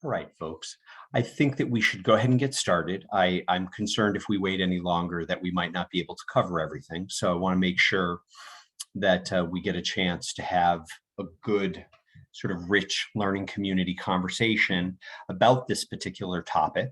All right, folks. I think that we should go ahead and get started. I'm concerned if we wait any longer that we might not be able to cover everything. So I want to make sure that we get a chance to have a good sort of rich learning community conversation about this particular topic.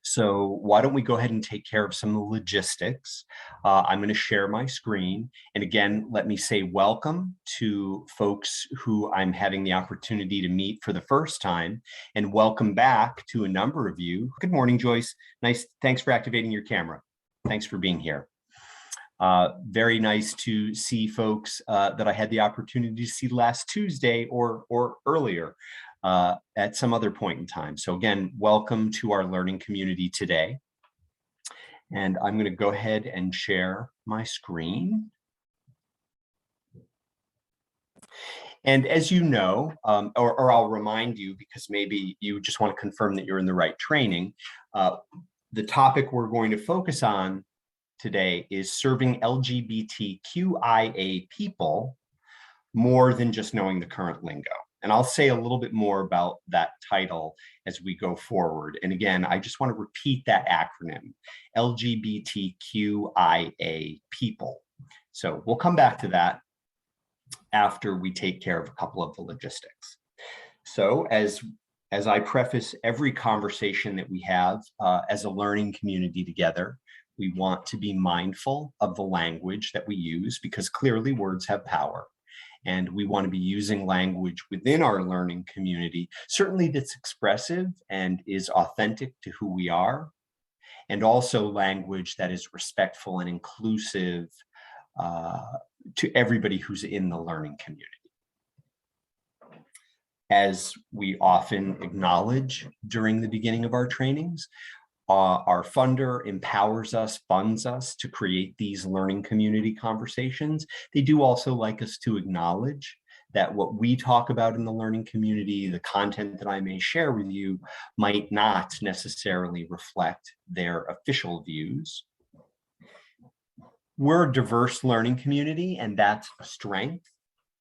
So why don't we go ahead and take care of some of the logistics. I'm going to share my screen. And again, let me say welcome to folks who I'm having the opportunity to meet for the first time, and welcome back to a number of you. Good morning, Joyce. Nice. Thanks for activating your camera. Thanks for being here. Very nice to see folks that I had the opportunity to see last Tuesday or earlier. At some other point in time. So again, welcome to our learning community today. And I'm going to go ahead and share my screen. And as you know, or I'll remind you, because maybe you just want to confirm that you're in the right training, the topic we're going to focus on today is serving LGBTQIA people more than just knowing the current lingo. And I'll say a little bit more about that title as we go forward. And again, I just want to repeat that acronym, LGBTQIA people. So we'll come back to that after we take care of a couple of the logistics. So as I preface every conversation that we have as a learning community together, we want to be mindful of the language that we use, because clearly words have power. And we want to be using language within our learning community, certainly that's expressive and is authentic to who we are, and also language that is respectful and inclusive to everybody who's in the learning community. As we often acknowledge during the beginning of our trainings, our funder empowers us, funds us to create these learning community conversations. They do also like us to acknowledge that what we talk about in the learning community, the content that I may share with you, might not necessarily reflect their official views. We're a diverse learning community, and that's a strength.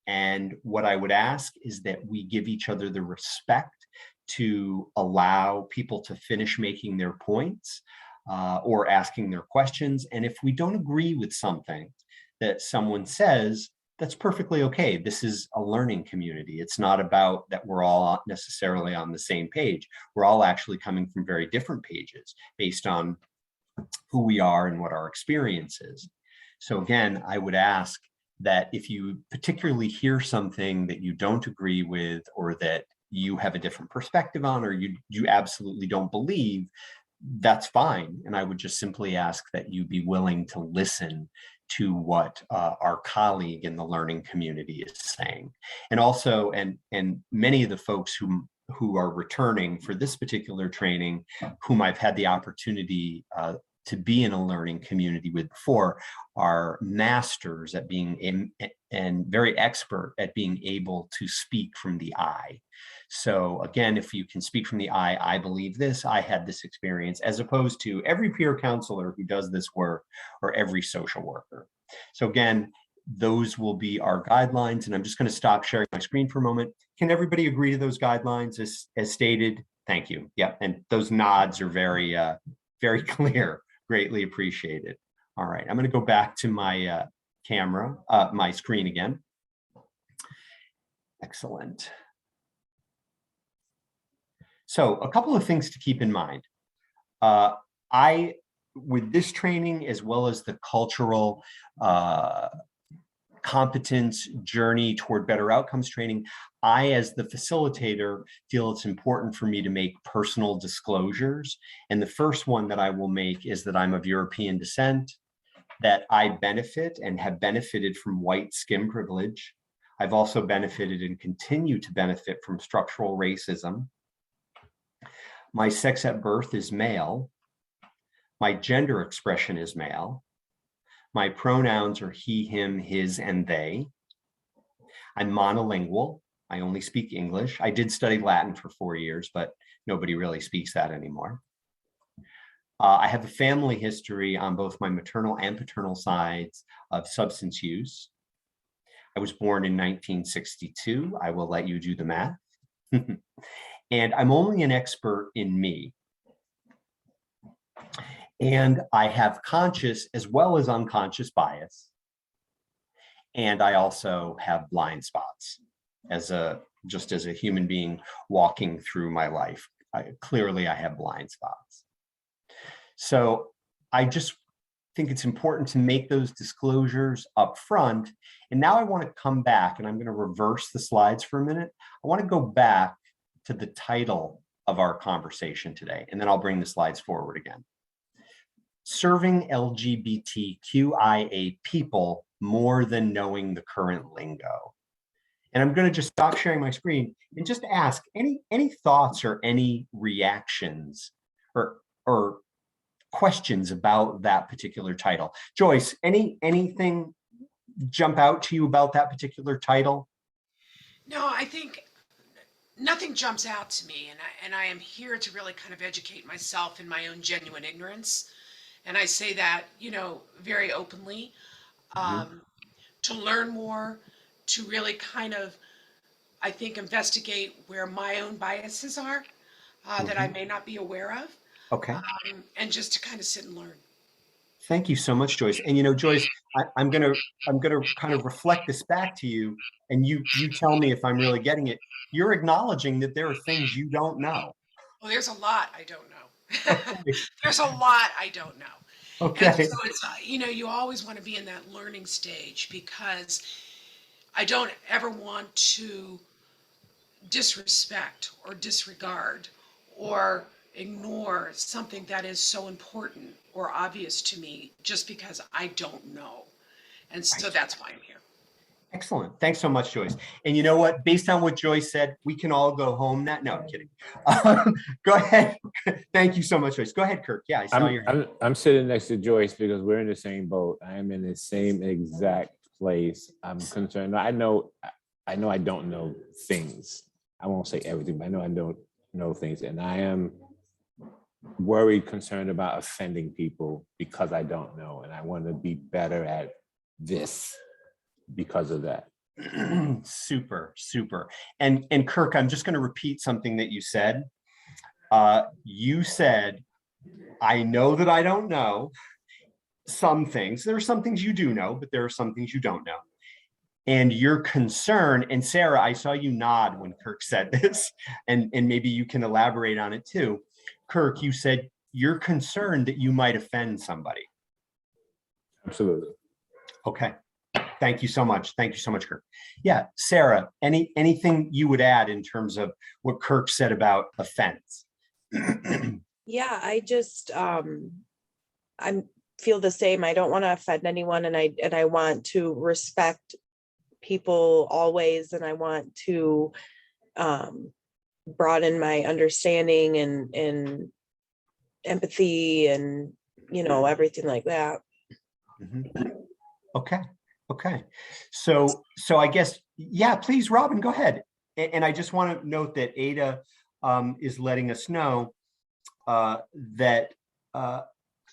And what I would ask is that we give each other the respect to allow people to finish making their points or asking their questions. And if we don't agree with something that someone says, that's perfectly okay. This is a learning community. It's not about that we're all necessarily on the same page. We're all actually coming from very different pages based on who we are and what our experience is. So again, I would ask that if you particularly hear something that you don't agree with, or that you have a different perspective on, or you absolutely don't believe, that's fine. And I would just simply ask that you be willing to listen to what our colleague in the learning community is saying. And also, and many of the folks who are returning for this particular training, whom I've had the opportunity to be in a learning community with before, are masters at being and very expert at being able to speak from the I. So again, if you can speak from the I believe this, I had this experience, as opposed to every peer counselor who does this work, or every social worker. So again, those will be our guidelines, and I'm just going to stop sharing my screen for a moment. Can everybody agree to those guidelines as stated? Thank you. Yeah, and those nods are very, very clear. Greatly appreciated. All right, I'm going to go back to my camera, my screen again. Excellent. So a couple of things to keep in mind. With this training, as well as the cultural competence journey toward better outcomes training, I, as the facilitator, feel it's important for me to make personal disclosures. And the first one that I will make is that I'm of European descent, that I benefit and have benefited from white skin privilege. I've also benefited and continue to benefit from structural racism. My sex at birth is male. My gender expression is male. My pronouns are he, him, his, and they. I'm monolingual. I only speak English. I did study Latin for 4 years, but nobody really speaks that anymore. I have a family history on both my maternal and paternal sides of substance use. I was born in 1962. I will let you do the math. And I'm only an expert in me. And I have conscious as well as unconscious bias. And I also have blind spots just as a human being walking through my life. Clearly, I have blind spots. So I just think it's important to make those disclosures up front. And now I want to come back, and I'm going to reverse the slides for a minute. I want to go back to the title of our conversation today, and then I'll bring the slides forward again. Serving LGBTQIA people more than knowing the current lingo. And I'm going to just stop sharing my screen and just ask any thoughts or any reactions or questions about that particular title. Joyce, anything jump out to you about that particular title? No, I think nothing jumps out to me, and I am here to really kind of educate myself in my own genuine ignorance. And I say that, very openly, to learn more, to really kind of, I think, investigate where my own biases are that I may not be aware of. Okay. And just to kind of sit and learn. Thank you so much, Joyce. And Joyce, I'm gonna kind of reflect this back to you, and you tell me if I'm really getting it. You're acknowledging that there are things you don't know. Well, there's a lot I don't know. Okay. There's a lot I don't know. And Okay. so it's, you always want to be in that learning stage, because I don't ever want to disrespect or disregard or ignore something that is so important or obvious to me just because I don't know. And so that's why I'm here. Excellent. Thanks so much, Joyce. And you know what? Based on what Joyce said, we can all go home now. No, I'm kidding. Go ahead. Thank you so much, Joyce. Go ahead, Kirk. Yeah, I saw your hand. I'm sitting next to Joyce because we're in the same boat. I am in the same exact place. I'm concerned. I know I don't know things. I won't say everything, but I don't know things. And I am worried, concerned about offending people because I don't know. And I want to be better at this because of that. Super. And Kirk, I'm just going to repeat something that you said. You said, I know that I don't know some things. There are some things you do know, but there are some things you don't know. And your concern, and Sarah, I saw you nod when Kirk said this, and maybe you can elaborate on it too. Kirk, you said you're concerned that you might offend somebody. Absolutely. Okay. Thank you so much. Thank you so much, Kirk. Yeah, Sarah, anything you would add in terms of what Kirk said about offense? Yeah, I just I feel the same. I don't want to offend anyone, and I want to respect people always, and I want to broaden my understanding and empathy and everything like that. Okay. So I guess, yeah, please, Robin, go ahead. And I just want to note that Ada is letting us know that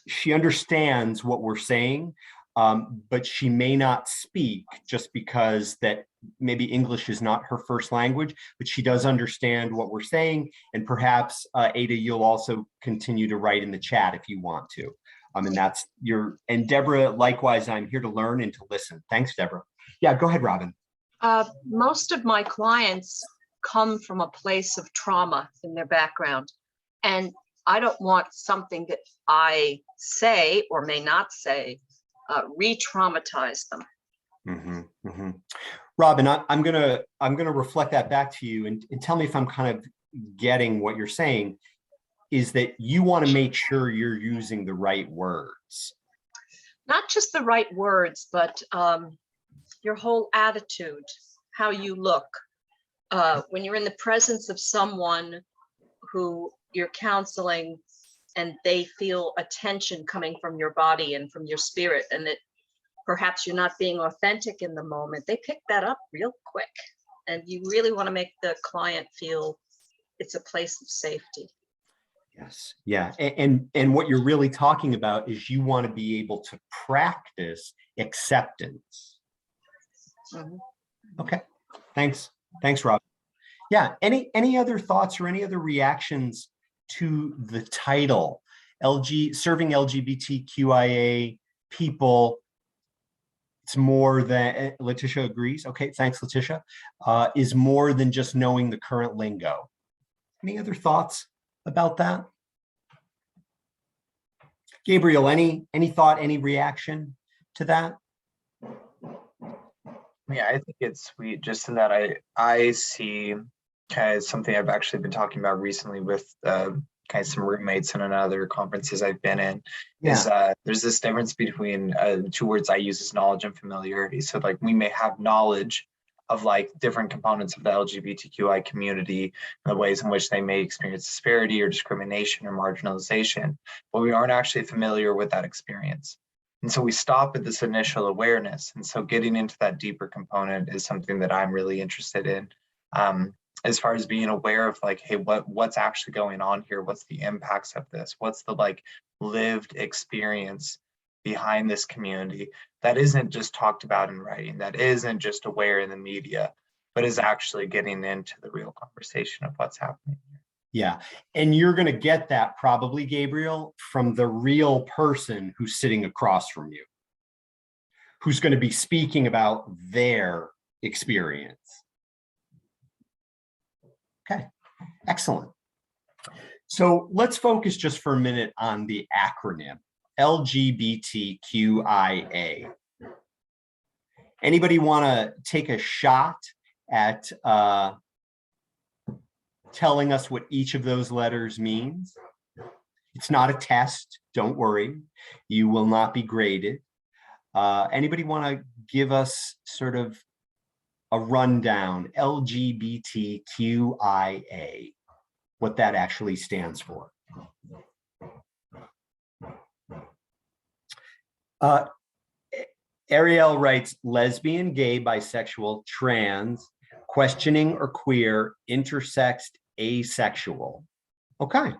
she understands what we're saying, but she may not speak just because that maybe English is not her first language, but she does understand what we're saying. And perhaps, Ada, you'll also continue to write in the chat if you want to. And Deborah, likewise, I'm here to learn and to listen. Thanks, Deborah. Yeah, go ahead, Robin. Most of my clients come from a place of trauma in their background, and I don't want something that I say or may not say re-traumatize them. Robin, I'm gonna reflect that back to you and tell me if I'm kind of getting what you're saying. Is that you want to make sure you're using the right words? Not just the right words, but your whole attitude, how you look. When you're in the presence of someone who you're counseling and they feel a tension coming from your body and from your spirit, and that perhaps you're not being authentic in the moment, they pick that up real quick. And you really want to make the client feel it's a place of safety. Yes. Yeah. And what you're really talking about is you want to be able to practice acceptance. Okay. Thanks, Rob. Yeah, any other thoughts or any other reactions to the title? Serving LGBTQIA people. It's more than, Letitia agrees. Okay, thanks, Letitia. Is more than just knowing the current lingo. Any other thoughts about that? Gabriel, any thought, any reaction to that? Yeah, I think it's sweet just in that I see kind of something I've actually been talking about recently with kind of some roommates and other conferences I've been in is there's this difference between two words I use as knowledge and familiarity. So like we may have knowledge of like different components of the LGBTQI community and the ways in which they may experience disparity or discrimination or marginalization, but we aren't actually familiar with that experience. And so we stop at this initial awareness. And so getting into that deeper component is something that I'm really interested in. As far as being aware of like, hey, what's actually going on here? What's the impacts of this? What's the like lived experience behind this community that isn't just talked about in writing, that isn't just aware in the media, but is actually getting into the real conversation of what's happening here. Yeah, and you're going to get that probably, Gabriel, from the real person who's sitting across from you, who's going to be speaking about their experience. Okay, excellent. So let's focus just for a minute on the acronym LGBTQIA. Anybody want to take a shot at telling us what each of those letters means? It's not a test, don't worry. You will not be graded. Anybody want to give us sort of a rundown, LGBTQIA, what that actually stands for? Ariel writes, lesbian, gay, bisexual, trans, questioning or queer, intersex, asexual. Okay.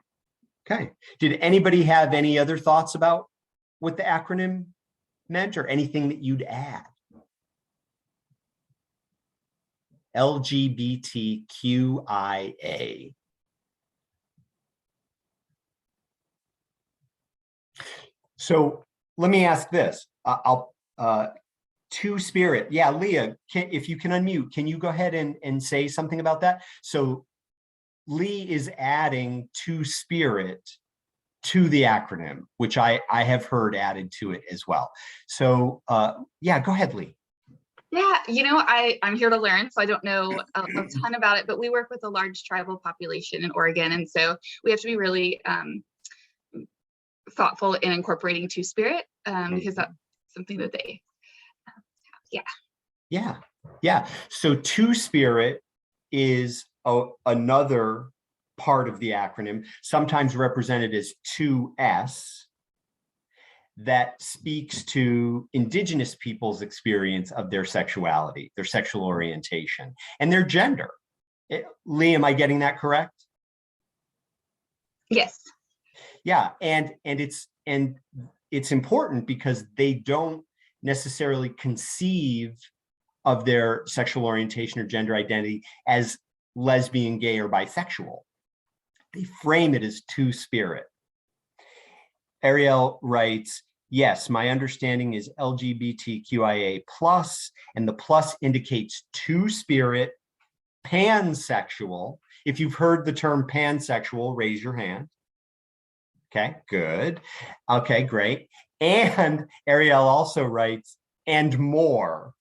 Did anybody have any other thoughts about what the acronym meant or anything that you'd add? LGBTQIA. So let me ask this. Two-spirit. Yeah, Leah, if you can unmute, can you go ahead and say something about that? So Lee is adding two-spirit to the acronym, which I have heard added to it as well. So yeah, go ahead, Lee. Yeah, I'm here to learn, so I don't know a ton about it, but we work with a large tribal population in Oregon, and so we have to be really thoughtful in incorporating two-spirit because that's something that they have. Yeah. So two-spirit is another part of the acronym, sometimes represented as 2S, that speaks to Indigenous people's experience of their sexuality, their sexual orientation, and their gender. Lee, am I getting that correct? Yes. Yeah, and it's important because they don't necessarily conceive of their sexual orientation or gender identity as lesbian, gay, or bisexual. They frame it as two-spirit. Ariel writes, yes, my understanding is LGBTQIA+, and the plus indicates two-spirit, pansexual. If you've heard the term pansexual, raise your hand. Okay, good. Okay, great. And Ariel also writes, and more.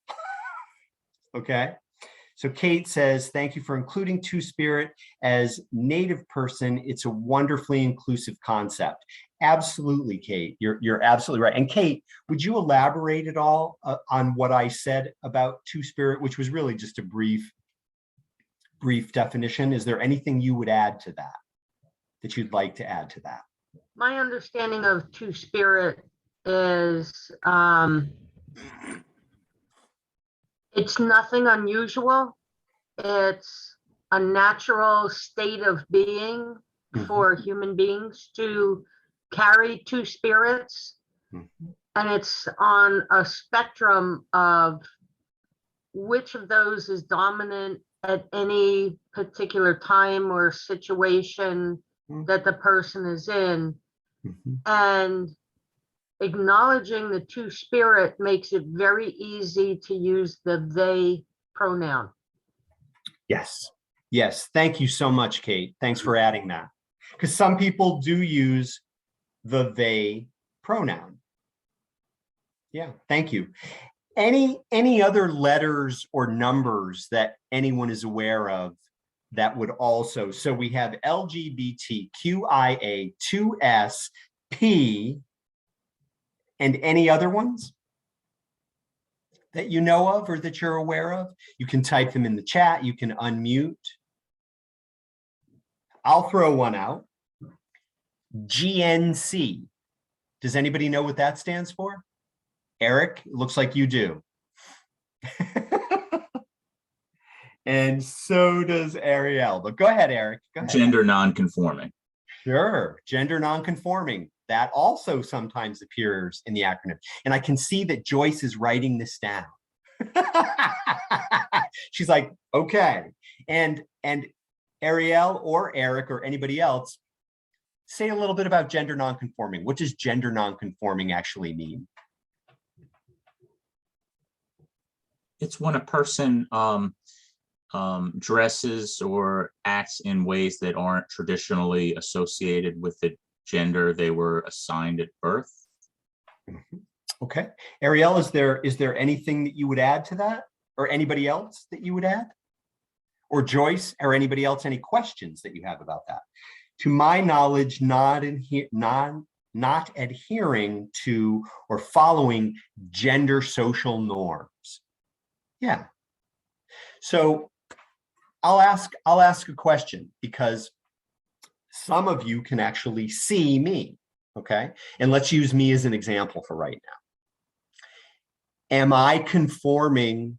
Okay. So Kate says, thank you for including two-spirit as Native person. It's a wonderfully inclusive concept. Absolutely, Kate. You're absolutely right. And Kate, would you elaborate at all on what I said about two-spirit, which was really just a brief definition? Is there anything you would add to that you'd like to add to that? My understanding of two-spirit is it's nothing unusual. It's a natural state of being for human beings to carry two spirits. And it's on a spectrum of which of those is dominant at any particular time or situation that the person is in. Mhm. And acknowledging the two-spirit makes it very easy to use the they pronoun. Yes. Yes. Thank you so much, Kate. Thanks for adding that. Because some people do use the they pronoun. Yeah, thank you. Any other letters or numbers that anyone is aware of that would also, so we have LGBTQIA 2S P and any other ones that you know of or that you're aware of? You can type them in the chat, you can unmute. I'll throw one out. GNC. Does anybody know what that stands for? Eric, it looks like you do. And so does Ariel, but go ahead, Eric. Go ahead. Gender non-conforming. Sure, gender non-conforming. That also sometimes appears in the acronym. And I can see that Joyce is writing this down. She's like, okay. And Ariel or Eric or anybody else, say a little bit about gender non-conforming. What does gender non-conforming actually mean? It's when a person dresses or acts in ways that aren't traditionally associated with the gender they were assigned at birth. Okay. Ariel, is there anything that you would add to that? Or anybody else that you would add? Or Joyce or anybody else, any questions that you have about that? To my knowledge, not adhering to or following gender social norms. Yeah. So I'll ask a question because some of you can actually see me, okay? And let's use me as an example for right now. Am I conforming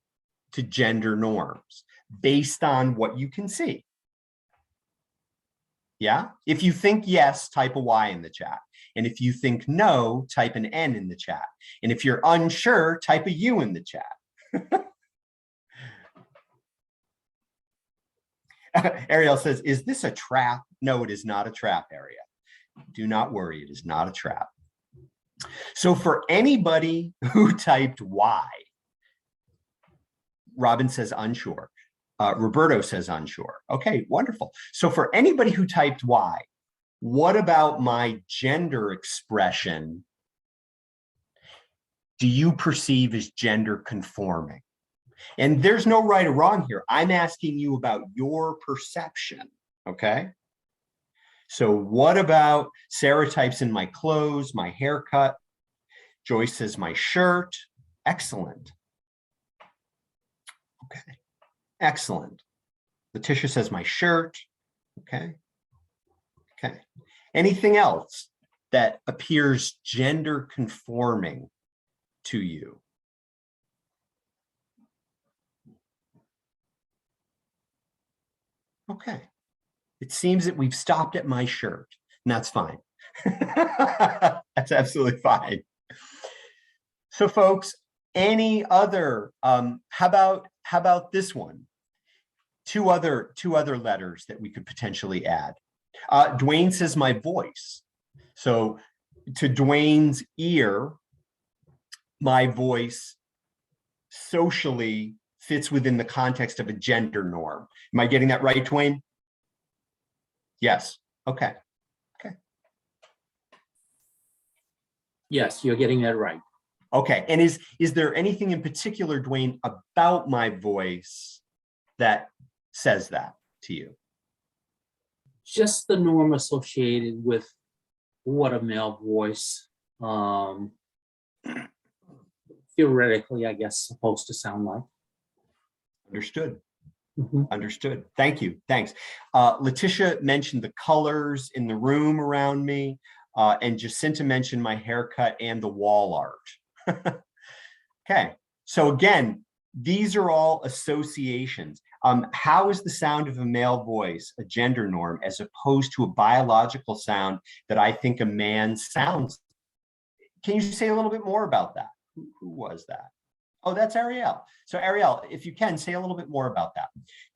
to gender norms based on what you can see? Yeah? If you think yes, type a Y in the chat. And if you think no, type an N in the chat. And if you're unsure, type a U in the chat. Ariel says, is this a trap? No, it is not a trap, Ariel. Do not worry, it is not a trap. So for anybody who typed Y, Robin says unsure. Roberto says unsure. Okay, wonderful. So for anybody who typed Y, what about my gender expression do you perceive as gender conforming? And there's no right or wrong here. I'm asking you about your perception, okay? So what about, Sarah types in my clothes, my haircut. Joyce says my shirt. Excellent. Okay, excellent. Letitia says my shirt. Okay, okay. Anything else that appears gender conforming to you? Okay, it seems that we've stopped at my shirt, and that's fine. That's absolutely fine. So folks, any other, how about this one? Two other letters that we could potentially add. Dwayne says my voice. So to Dwayne's ear, my voice socially fits within the context of a gender norm. Am I getting that right, Dwayne? Yes. Okay. Okay. Yes, you're getting that right. Okay. And is there anything in particular, Dwayne, about my voice that says that to you? Just the norm associated with what a male voice theoretically, I guess, supposed to sound like. Understood. Mm-hmm. Understood. Thank you. Thanks. Letitia mentioned the colors in the room around me, and Jacinta mentioned my haircut and the wall art. Okay. So again, these are all associations. How is the sound of a male voice a gender norm as opposed to a biological sound that I think a man sounds? Can you say a little bit more about that? Who was that? Oh, that's Ariel. So Ariel, if you can, say a little bit more about that.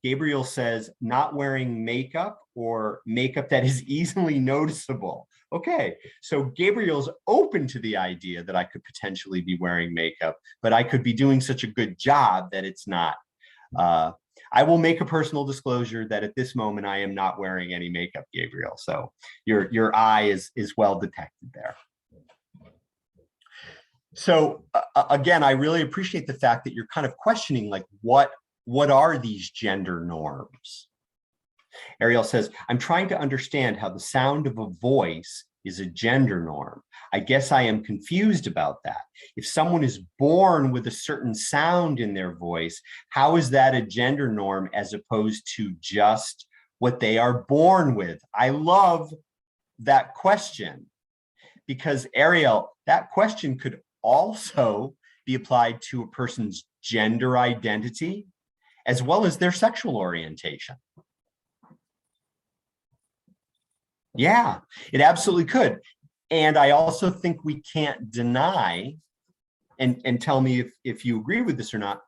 Gabriel says not wearing makeup or makeup that is easily noticeable. Okay, so Gabriel's open to the idea that I could potentially be wearing makeup, but I could be doing such a good job that it's not. I will make a personal disclosure that at this moment I am not wearing any makeup, Gabriel. So your eye is well detected there. So again, I really appreciate the fact that you're kind of questioning, like, what are these gender norms? Ariel says, I'm trying to understand how the sound of a voice is a gender norm. I guess I am confused about that. If someone is born with a certain sound in their voice, how is that a gender norm as opposed to just what they are born with? I love that question, because Ariel, that question could also be applied to a person's gender identity as well as their sexual orientation. Yeah, it absolutely could. And I also think we can't deny, and tell me if you agree with this or not,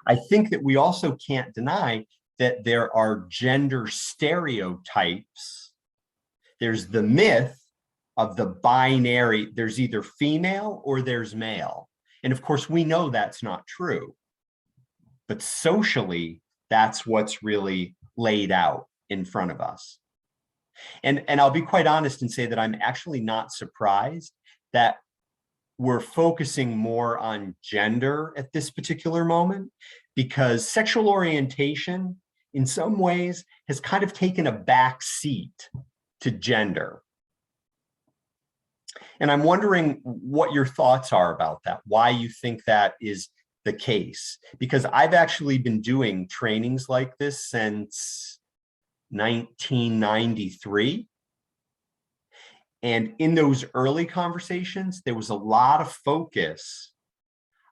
I think that we also can't deny that there are gender stereotypes. There's the myth of the binary, there's either female or there's male. And of course, we know that's not true. But socially, that's what's really laid out in front of us. And I'll be quite honest and say that I'm actually not surprised that we're focusing more on gender at this particular moment, because sexual orientation in some ways has kind of taken a back seat to gender. And I'm wondering what your thoughts are about that, why you think that is the case, because I've actually been doing trainings like this since 1993. And in those early conversations, there was a lot of focus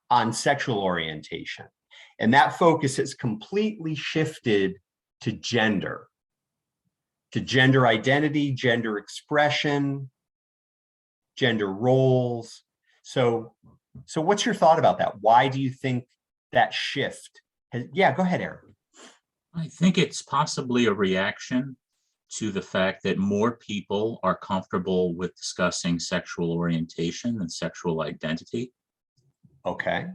on sexual orientation. And that focus has completely shifted to gender identity, gender expression, gender roles. So what's your thought about that? Why do you think that shift has, yeah, go ahead, Eric. I think it's possibly a reaction to the fact that more people are comfortable with discussing sexual orientation and sexual identity. Okay.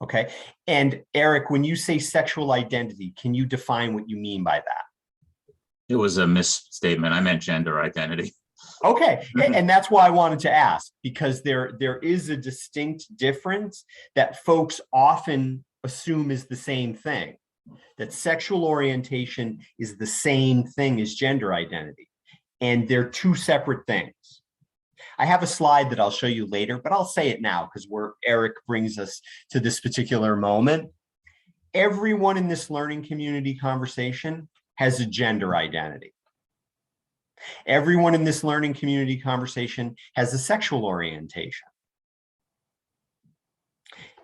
Okay. And Eric, when you say sexual identity, can you define what you mean by that? It was a misstatement. I meant gender identity. Okay. And that's why I wanted to ask, because there is a distinct difference that folks often assume is the same thing, that sexual orientation is the same thing as gender identity. And they're two separate things. I have a slide that I'll show you later, but I'll say it now because Eric brings us to this particular moment. Everyone in this learning community conversation has a gender identity. Everyone in this learning community conversation has a sexual orientation.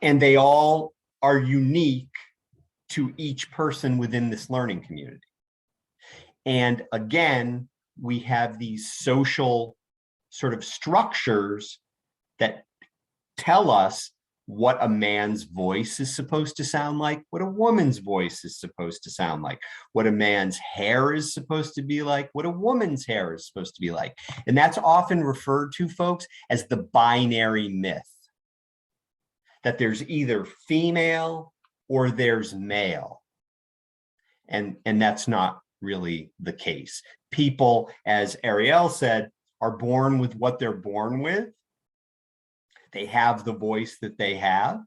And they all are unique to each person within this learning community. And again, we have these social sort of structures that tell us what a man's voice is supposed to sound like, what a woman's voice is supposed to sound like, what a man's hair is supposed to be like, what a woman's hair is supposed to be like. And that's often referred to, folks, as the binary myth, that there's either female or there's male. And that's not really the case. People, as Ariel said, are born with what they're born with. They have the voice that they have.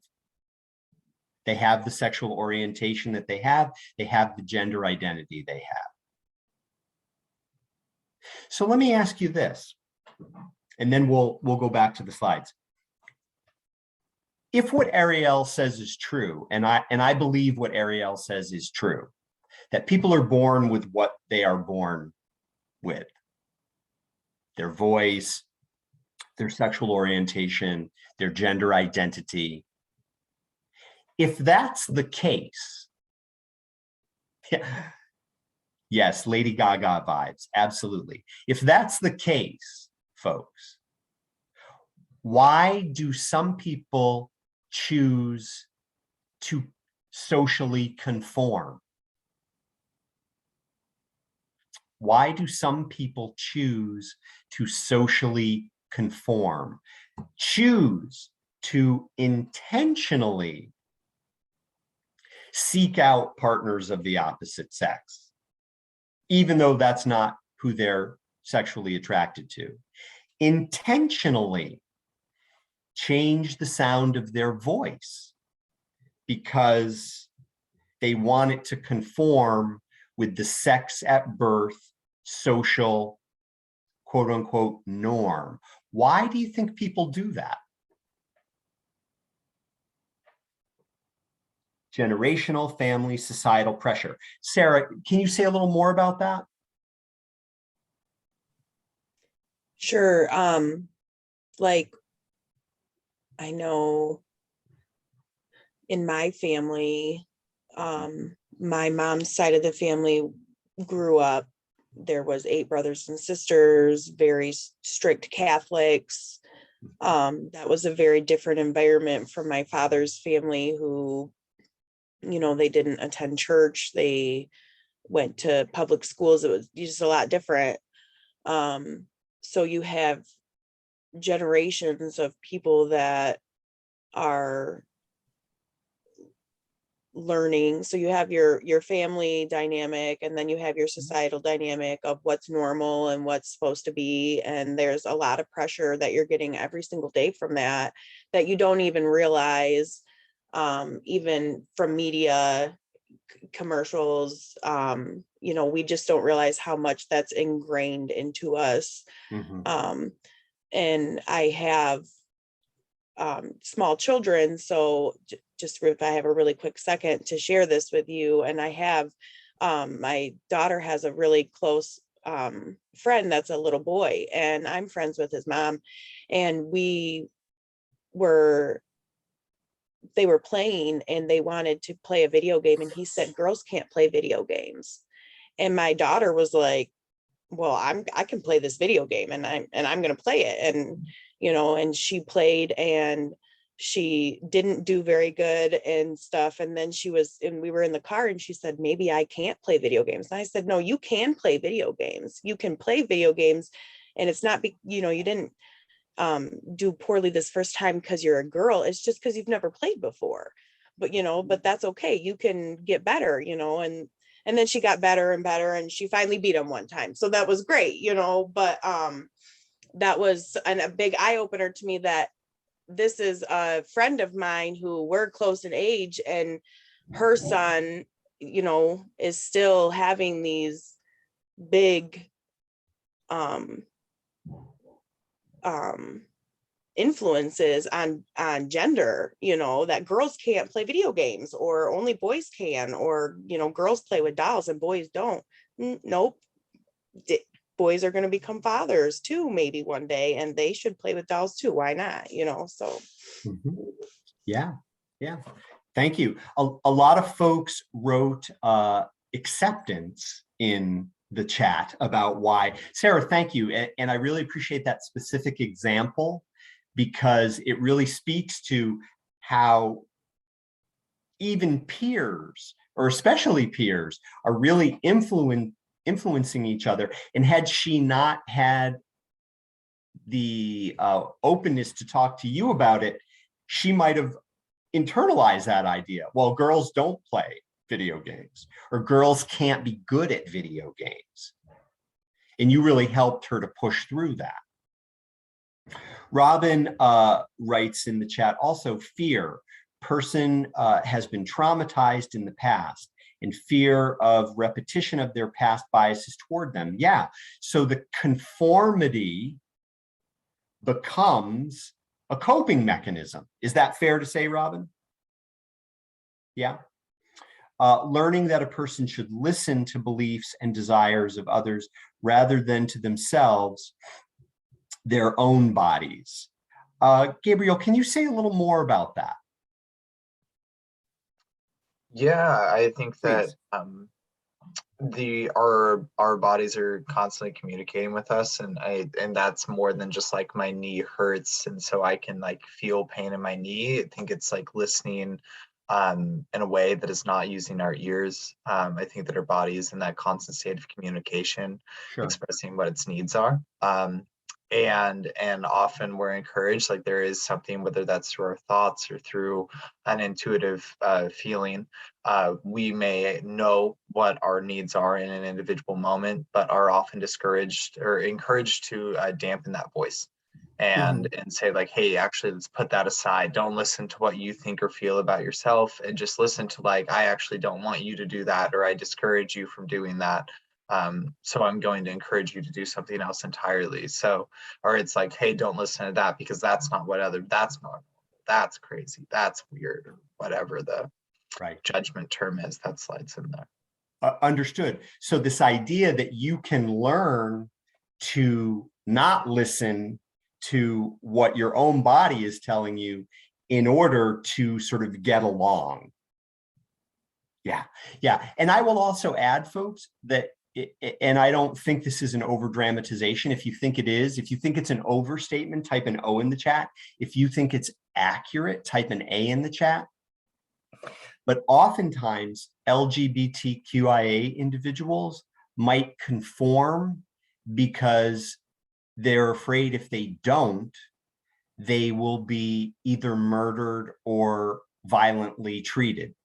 They have the sexual orientation that they have. They have the gender identity they have. So let me ask you this, and then we'll go back to the slides. If what Ariel says is true, and I believe what Ariel says is true, that people are born with what they are born with, their voice, their sexual orientation, their gender identity. If that's the case, yes, Lady Gaga vibes, absolutely. If that's the case, folks, why do some people choose to socially conform? Why do some people choose to socially conform? Choose to intentionally seek out partners of the opposite sex, even though that's not who they're sexually attracted to. Intentionally change the sound of their voice because they want it to conform with the sex at birth social, quote unquote, norm. Why do you think people do that? Generational, family, societal pressure. Sarah, can you say a little more about that? Sure. Like, I know in my family, my mom's side of the family grew up, there was 8 brothers and sisters, very strict Catholics. That was a very different environment from my father's family, who, you know, they didn't attend church. They went to public schools. It was just a lot different. So you have generations of people that are learning. So you have your family dynamic, and then you have your societal dynamic of what's normal and what's supposed to be. And there's a lot of pressure that you're getting every single day from that you don't even realize, even from media, commercials. You know, we just don't realize how much that's ingrained into us. And I have small children, so just if I have a really quick second to share this with you. And I have, my daughter has a really close friend that's a little boy, and I'm friends with his mom, and they were playing, and they wanted to play a video game, and he said, girls can't play video games. And my daughter was like, well, I can play this video game, and I'm going to play it. And, you know, and she played, and she didn't do very good and stuff. And then we were in the car, and she said, maybe I can't play video games. And I said, no, you can play video games. You can play video games. And it's not, you know, you didn't do poorly this first time because you're a girl. It's just because you've never played before. But, you know, but that's okay. You can get better, you know. And then she got better and better, and she finally beat him one time. So that was great, you know. But that was a big eye opener to me, that this is a friend of mine who we're close in age, and her son, you know, is still having these big influences on gender, you know, that girls can't play video games, or only boys can, or, you know, girls play with dolls and boys don't. Nope. Boys are going to become fathers too, maybe one day, and they should play with dolls too. Why not? You know, so. Yeah. Thank you. A lot of folks wrote acceptance in the chat about why. Sarah, thank you. And I really appreciate that specific example, because it really speaks to how even peers, or especially peers, are really influencing each other. And had she not had the openness to talk to you about it, she might have internalized that idea. Well, girls don't play video games, or girls can't be good at video games. And you really helped her to push through that. Robin writes in the chat also, fear. Person has been traumatized in the past, and fear of repetition of their past biases toward them. Yeah, so the conformity becomes a coping mechanism. Is that fair to say, Robin? Yeah. Learning that a person should listen to beliefs and desires of others rather than to themselves, their own bodies. Gabriel, can you say a little more about that? Yeah, I think that our bodies are constantly communicating with us, and that's more than just like my knee hurts and so I can like feel pain in my knee. I think it's like listening in a way that is not using our ears. I think that our body is in that constant state of communication, Sure. expressing what its needs are. And often we're encouraged, like there is something, whether that's through our thoughts or through an intuitive feeling, we may know what our needs are in an individual moment, but are often discouraged or encouraged to dampen that voice and say like, hey, actually, let's put that aside. Don't listen to what you think or feel about yourself, and just listen to like, I actually don't want you to do that, or I discourage you from doing that. So I'm going to encourage you to do something else entirely. So, or it's like, hey, don't listen to that because that's not that's normal, that's crazy, that's weird, or whatever the judgment term is that slides in there. Understood. So this idea that you can learn to not listen to what your own body is telling you in order to sort of get along. Yeah. And I will also add, folks, that and I don't think this is an over dramatization. If you think it is, if you think it's an overstatement, type an O in the chat. If you think it's accurate, type an A in the chat. But oftentimes LGBTQIA individuals might conform because they're afraid if they don't, they will be either murdered or violently treated.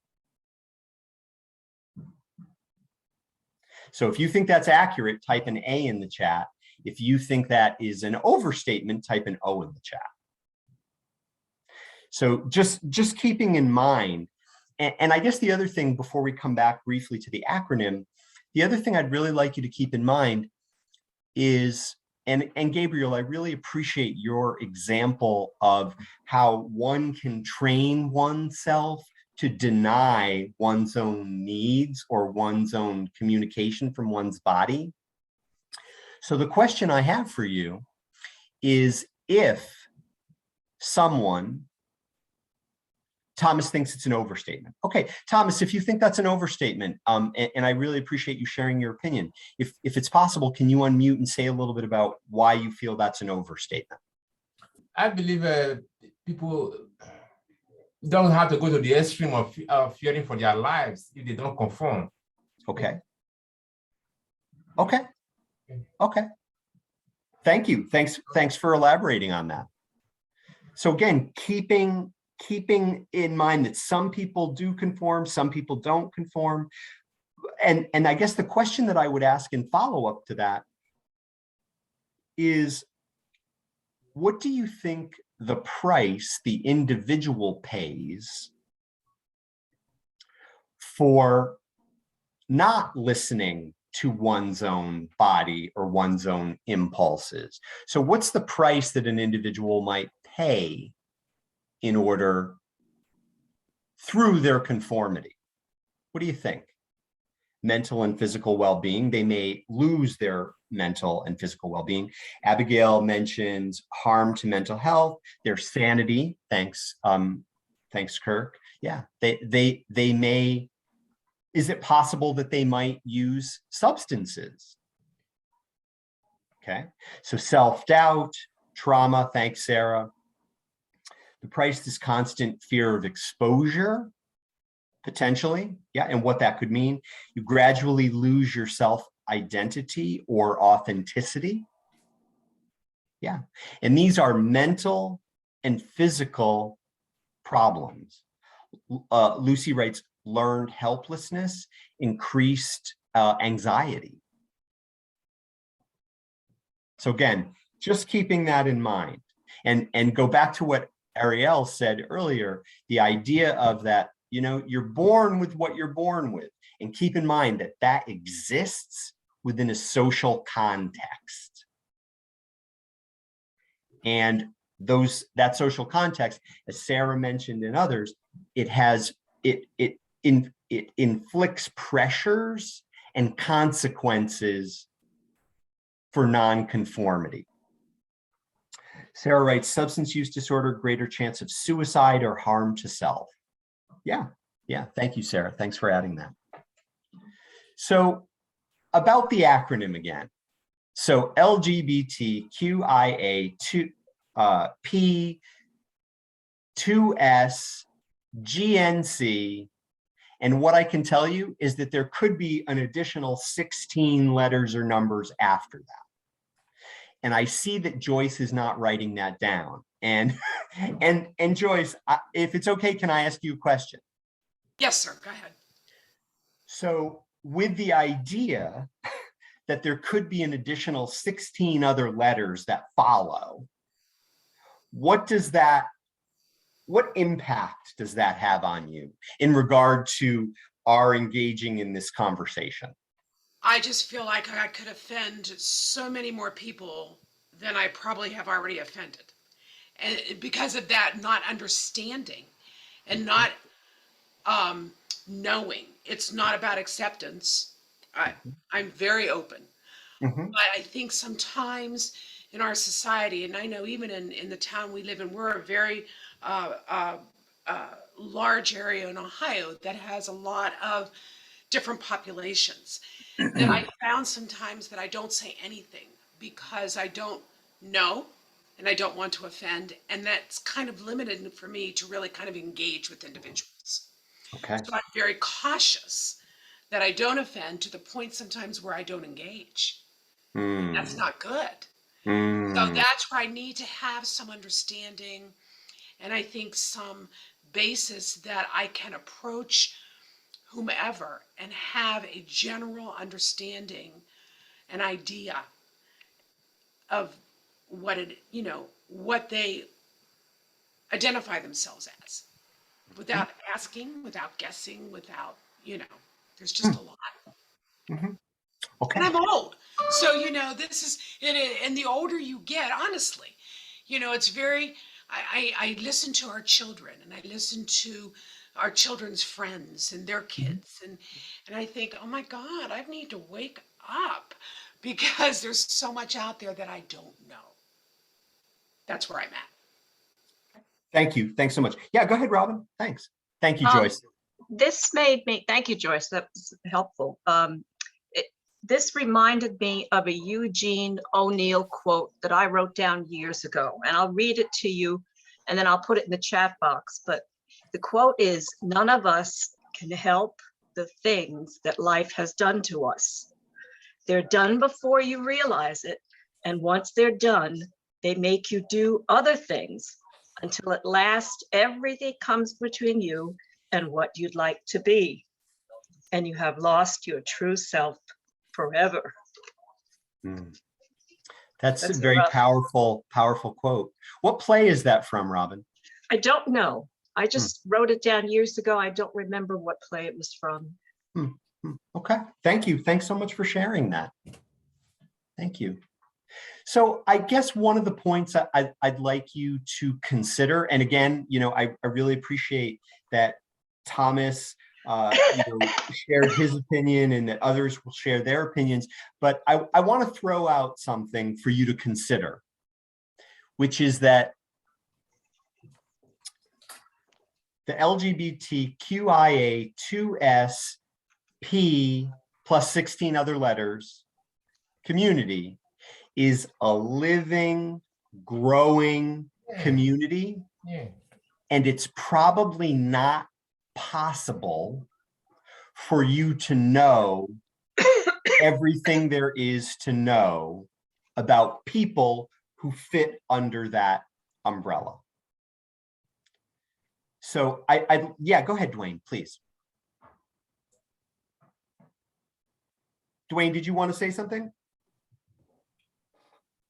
So if you think that's accurate, type an A in the chat. If you think that is an overstatement, type an O in the chat. So just keeping in mind, and I guess the other thing before we come back briefly to the acronym, the other thing I'd really like you to keep in mind is, and Gabriel, I really appreciate your example of how one can train oneself to deny one's own needs or one's own communication from one's body. So the question I have for you is, if someone, Thomas thinks it's an overstatement. Okay, Thomas, if you think that's an overstatement, and I really appreciate you sharing your opinion, if it's possible, can you unmute and say a little bit about why you feel that's an overstatement? I believe people don't have to go to the extreme of fearing for their lives if they don't conform. Okay. Thank you. Thanks for elaborating on that. So again, keeping in mind that some people do conform, some people don't conform. And I guess the question that I would ask in follow-up to that is, what do you think the price the individual pays for not listening to one's own body or one's own impulses? So what's the price that an individual might pay in order, through their conformity? What do you think? Mental and physical well-being. They may lose their mental and physical well-being. Abigail mentions harm to mental health, their sanity. Thanks, Kirk. Yeah, they may. Is it possible that they might use substances? Okay, so self-doubt, trauma. Thanks, Sarah. The price is constant fear of exposure, potentially. Yeah, and what that could mean. You gradually lose your self-identity or authenticity. Yeah, and these are mental and physical problems. Lucy writes, learned helplessness, increased anxiety. So again, just keeping that in mind, and go back to what Ariel said earlier, the idea of that, you know, you're born with what you're born with, and keep in mind that that exists within a social context. And that social context, as Sarah mentioned and others, it inflicts pressures and consequences for nonconformity. Sarah writes, substance use disorder, greater chance of suicide or harm to self. Yeah. Thank you, Sarah. Thanks for adding that. So about the acronym again. So LGBTQIA P 2S GNC. And what I can tell you is that there could be an additional 16 letters or numbers after that. And I see that Joyce is not writing that down. And Joyce, if it's okay, can I ask you a question? Yes, sir. Go ahead. So with the idea that there could be an additional 16 other letters that follow, what impact does that have on you in regard to our engaging in this conversation? I just feel like I could offend so many more people than I probably have already offended. And because of that not understanding and not knowing, it's not about acceptance. I'm very open. Mhm. But I think sometimes in our society, and I know even in the town we live in, we're a very large area in Ohio that has a lot of different populations. And I found sometimes that I don't say anything because I don't know and I don't want to offend. And that's kind of limited for me to really kind of engage with individuals. Okay. So I'm very cautious that I don't offend to the point sometimes where I don't engage. That's not good. So that's where I need to have some understanding and I think some basis that I can approach whomever and have a general understanding, an idea of what what they identify themselves as without asking, without guessing, without, there's just a lot. Okay. And I'm old. So, this is, and the older you get, honestly, it's very, I listen to our children and I listen to our children's friends and their kids. And I think, oh my God, I need to wake up because there's so much out there that I don't know. That's where I'm at. Thank you. Thanks so much. Yeah, go ahead, Robin. Thanks. Thank you, Joyce. This made me, thank you, Joyce, that was helpful. This reminded me of a Eugene ONeill quote that I wrote down years ago, and I'll read it to you, and then I'll put it in the chat box. But the quote is, "None of us can help the things that life has done to us. They're done before you realize it, and once they're done, they make you do other things until at last everything comes between you and what you'd like to be, and you have lost your true self forever." That's a That's very rough. powerful quote. What play is that from, Robin? I don't know. I just wrote it down years ago. I don't remember what play it was from. Okay. Thank you. Thanks so much for sharing that. Thank you. So I guess one of the points I'd like you to consider, and again, I really appreciate that Thomas shared his opinion and that others will share their opinions, but I want to throw out something for you to consider, which is that the LGBTQIA 2S P plus 16 other letters community is a living, growing community. Yeah. And it's probably not possible for you to know everything there is to know about people who fit under that umbrella. So yeah, go ahead, Dwayne, please. Dwayne, did you want to say something?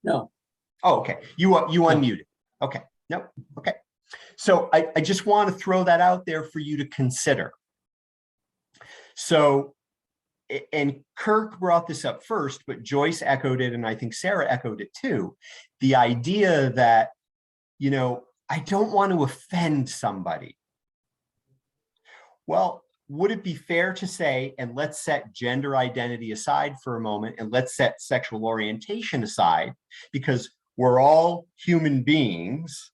No. Oh, okay. You unmuted. Okay. Nope. Okay. So I just want to throw that out there for you to consider. So, and Kirk brought this up first, but Joyce echoed it, and I think Sarah echoed it too. The idea that, I don't want to offend somebody. Well, would it be fair to say, and let's set gender identity aside for a moment, and let's set sexual orientation aside, because we're all human beings.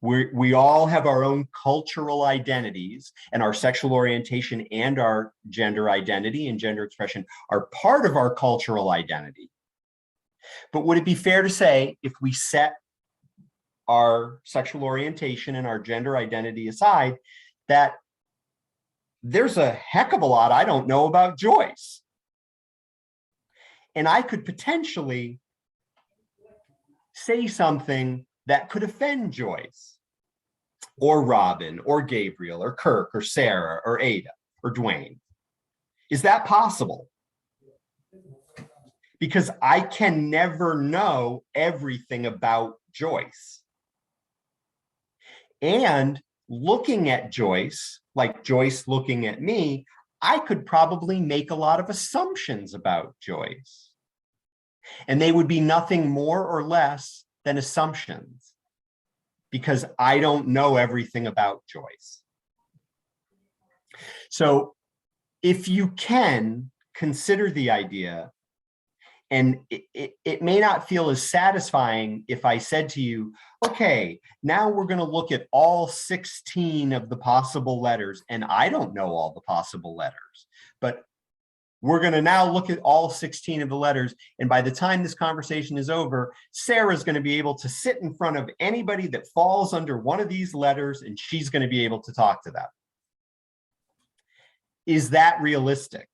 We all have our own cultural identities, and our sexual orientation and our gender identity and gender expression are part of our cultural identity. But would it be fair to say, if we set our sexual orientation and our gender identity aside, that there's a heck of a lot I don't know about Joyce? And I could potentially say something that could offend Joyce, or Robin, or Gabriel, or Kirk, or Sarah, or Ada, or Dwayne. Is that possible? Because I can never know everything about Joyce. And looking at Joyce, like Joyce looking at me, I could probably make a lot of assumptions about Joyce. And they would be nothing more or less than assumptions, because I don't know everything about Joyce. So if you can consider the idea, and it may not feel as satisfying if I said to you, okay, now we're going to look at all 16 of the possible letters, and I don't know all the possible letters, but we're going to now look at all 16 of the letters. And by the time this conversation is over, Sarah's going to be able to sit in front of anybody that falls under one of these letters, and she's going to be able to talk to them. Is that realistic?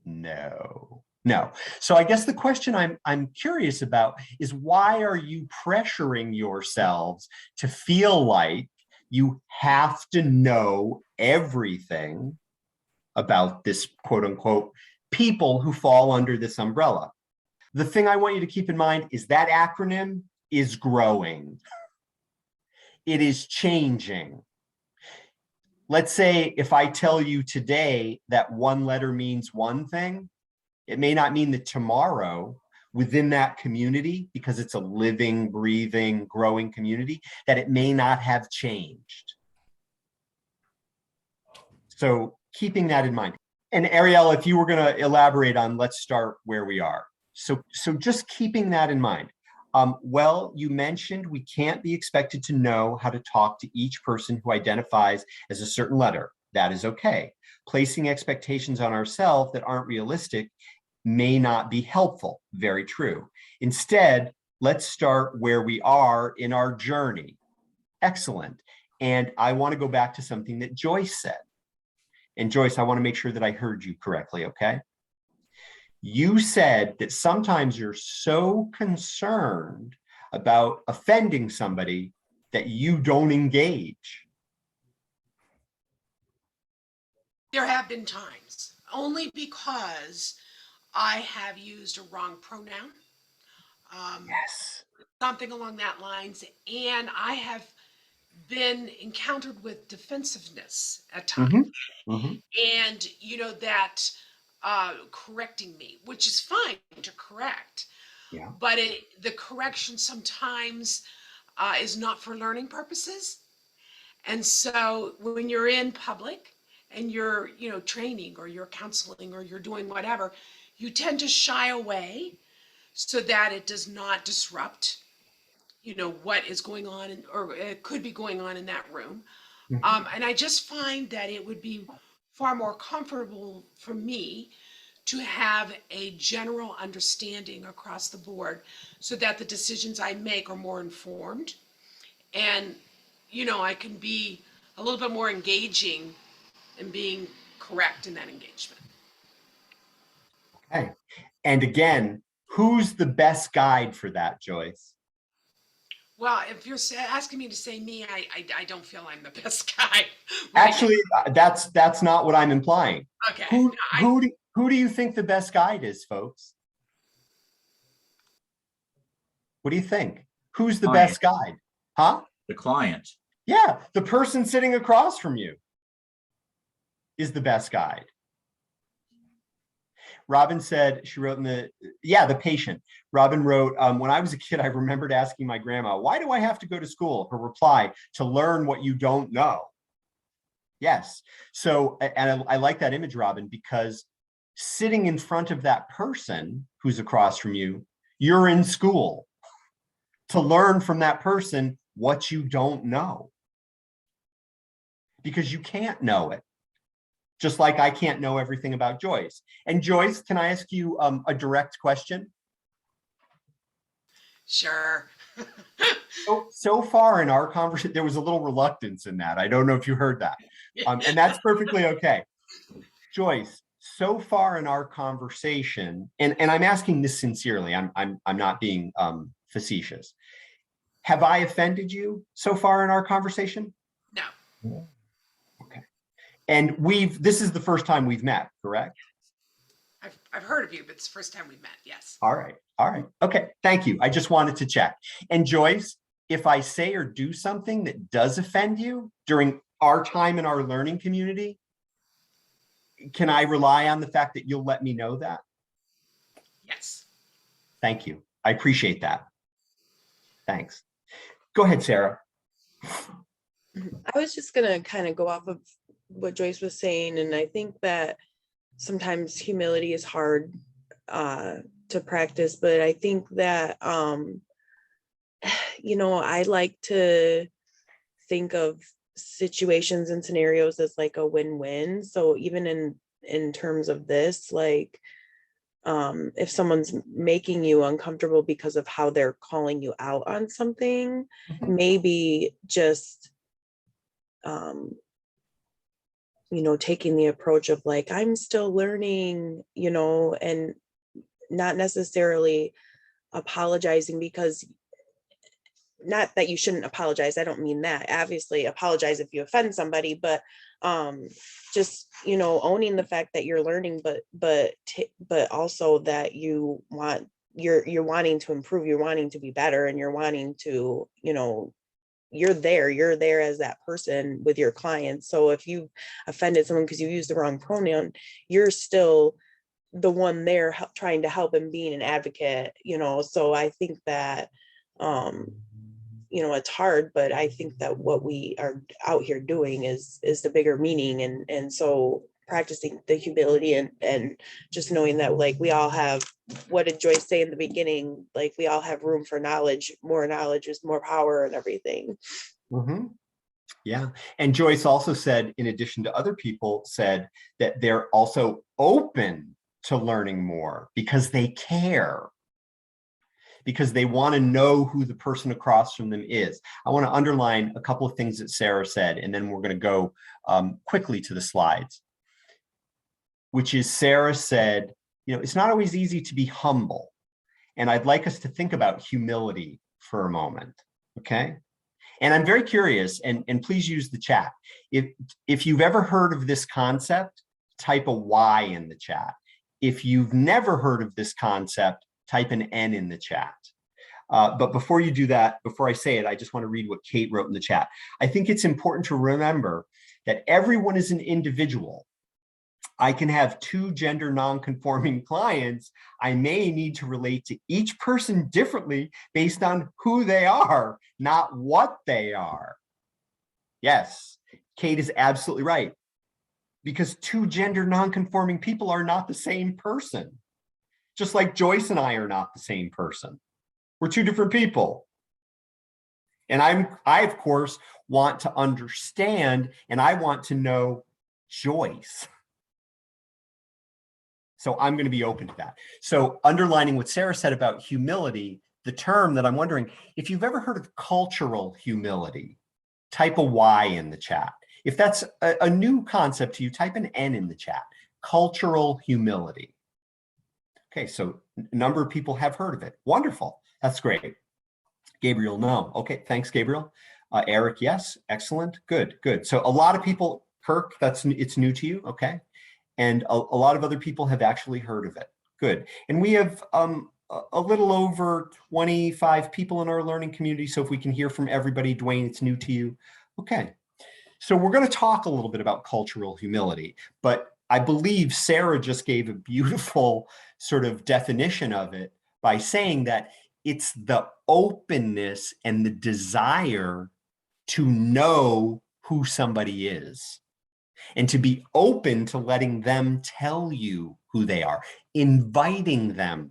No. No. So I guess the question I'm curious about is, why are you pressuring yourselves to feel like you have to know everything about this quote unquote people who fall under this umbrella? The thing I want you to keep in mind is that acronym is growing. It is changing. Let's say if I tell you today that one letter means one thing, it may not mean that tomorrow within that community, because it's a living, breathing, growing community, that it may not have changed. So keeping that in mind. And Ariel, if you were going to elaborate on, let's start where we are. So just keeping that in mind. Well, you mentioned we can't be expected to know how to talk to each person who identifies as a certain letter. That is okay. Placing expectations on ourselves that aren't realistic may not be helpful. Very true. Instead, let's start where we are in our journey. Excellent. And I want to go back to something that Joyce said. And Joyce, I want to make sure that I heard you correctly, okay? You said that sometimes you're so concerned about offending somebody that you don't engage. There have been times, only because I have used a wrong pronoun. Yes. Something along that lines, and I have been encountered with defensiveness at times. And that correcting me, which is fine to correct, but the correction sometimes is not for learning purposes. And so when you're in public and you're training, or you're counseling, or you're doing whatever, you tend to shy away so that it does not disrupt what is going on, or it could be going on in that room. And I just find that it would be far more comfortable for me to have a general understanding across the board, so that the decisions I make are more informed, and I can be a little bit more engaging and being correct in that engagement. Okay. And again, who's the best guide for that, Joyce? Well, if you're asking me to say me, I don't feel I'm the best guy. Actually, that's not what I'm implying. Okay. Who do you think the best guide is, folks? What do you think? Who's the best guide? Huh? The client. Yeah, the person sitting across from you is the best guide. Robin said, she wrote in the patient. Robin wrote, when I was a kid, I remembered asking my grandma, why do I have to go to school? Her reply, to learn what you don't know. Yes. So, and I like that image, Robin, because sitting in front of that person who's across from you, you're in school to learn from that person what you don't know, because you can't know it. Just like I can't know everything about Joyce. And Joyce, can I ask you a direct question? Sure. So far in our conversation, there was a little reluctance in that. I don't know if you heard that. And that's perfectly okay. Joyce, so far in our conversation, and I'm asking this sincerely, I'm not being facetious. Have I offended you so far in our conversation? No. Okay. And this is the first time we've met, correct? I've heard of you, but it's the first time we've met. Yes. All right. All right. Okay. Thank you. I just wanted to check. And Joyce, if I say or do something that does offend you during our time in our learning community, can I rely on the fact that you'll let me know that? Yes. Thank you. I appreciate that. Thanks. Go ahead, Sarah. I was just gonna kind of go off of what Joyce was saying, and I think that sometimes humility is hard to practice, but I think that you know, I like to think of situations and scenarios as like a win-win. So even in terms of this, like if someone's making you uncomfortable because of how they're calling you out on something, maybe just you know, taking the approach of like, I'm still learning, you know, and not necessarily apologizing, because not that you shouldn't apologize, I don't mean that. Obviously apologize if you offend somebody, but just, you know, owning the fact that you're learning, but also that you're wanting to improve, you're wanting to be better, and you're wanting to, you know, you're there as that person with your clients. So if you offended someone because you used the wrong pronoun, you're still the one there trying to help and being an advocate, you know. So I think that you know, it's hard, but I think that what we are out here doing is the bigger meaning. And so practicing the humility and just knowing that, like, we all have, what did Joyce say in the beginning? Like, we all have room for knowledge. More knowledge is more power and everything. Yeah. And Joyce also said, in addition to other people, said that they're also open to learning more because they care, because they want to know who the person across from them is. I want to underline a couple of things that Sarah said, and then we're going to go quickly to the slides, which is Sarah said, you know, it's not always easy to be humble. And I'd like us to think about humility for a moment, okay? And I'm very curious, and please use the chat. If you've ever heard of this concept, type a Y in the chat. If you've never heard of this concept, type an N in the chat. But before you do that, before I say it, I just want to read what Kate wrote in the chat. I think it's important to remember that everyone is an individual. I can have 2 gender non-conforming clients. I may need to relate to each person differently based on who they are, not what they are. Yes, Kate is absolutely right. Because 2 gender non-conforming people are not the same person. Just like Joyce and I are not the same person. We're 2 different people. And I of course want to understand, and I want to know Joyce. So I'm going to be open to that. So underlining what Sarah said about humility, the term that I'm wondering, if you've ever heard of cultural humility, type a Y in the chat. If that's a new concept to you, type an N in the chat. Cultural humility. Okay, so a number of people have heard of it. Wonderful. That's great. Gabriel, no. Okay, thanks, Gabriel. Eric, yes. Excellent. Good, good. So a lot of people, Kirk, it's new to you. Okay. And a lot of other people have actually heard of it. Good. And we have a little over 25 people in our learning community. So if we can hear from everybody, Dwayne, it's new to you. Okay. So we're going to talk a little bit about cultural humility, but I believe Sarah just gave a beautiful sort of definition of it by saying that it's the openness and the desire to know who somebody is and to be open to letting them tell you who they are, inviting them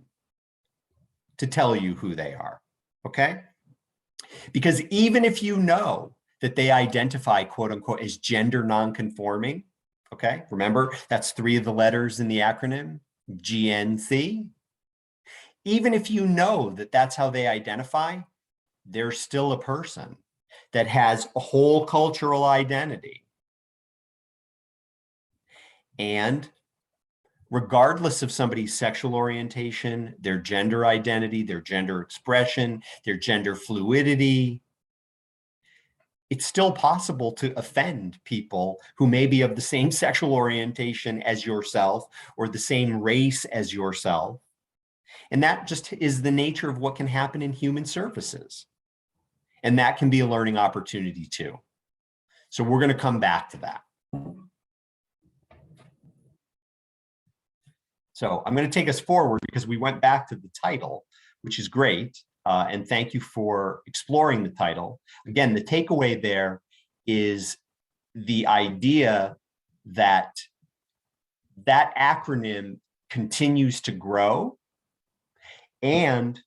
to tell you who they are. Okay. Because even if you know that they identify, quote unquote, as gender nonconforming, okay, remember that's 3 of the letters in the acronym, GNC. Even if you know that that's how they identify, they're still a person that has a whole cultural identity. And regardless of somebody's sexual orientation, their gender identity, their gender expression, their gender fluidity, it's still possible to offend people who may be of the same sexual orientation as yourself or the same race as yourself. And that just is the nature of what can happen in human services. And that can be a learning opportunity too. So we're going to come back to that. So I'm going to take us forward because we went back to the title, which is great. And thank you for exploring the title. Again, the takeaway there is the idea that that acronym continues to grow, and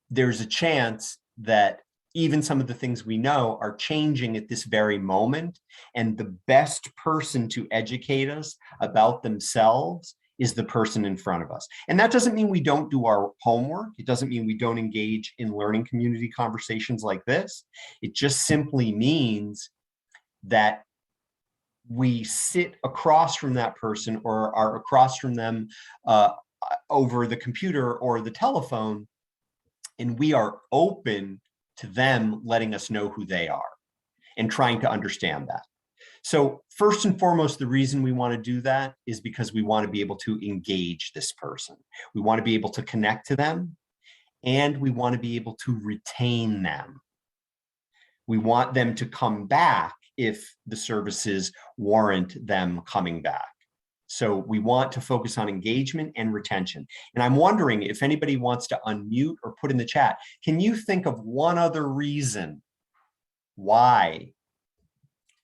there's a chance that even some of the things we know are changing at this very moment, and the best person to educate us about themselves is the person in front of us. And that doesn't mean we don't do our homework. It doesn't mean we don't engage in learning community conversations like this. It just simply means that we sit across from that person or are across from them over the computer or the telephone, and we are open to them letting us know who they are and trying to understand that. So first and foremost, the reason we want to do that is because we want to be able to engage this person. We want to be able to connect to them, and we want to be able to retain them. We want them to come back if the services warrant them coming back. So we want to focus on engagement and retention. And I'm wondering if anybody wants to unmute or put in the chat, can you think of one other reason why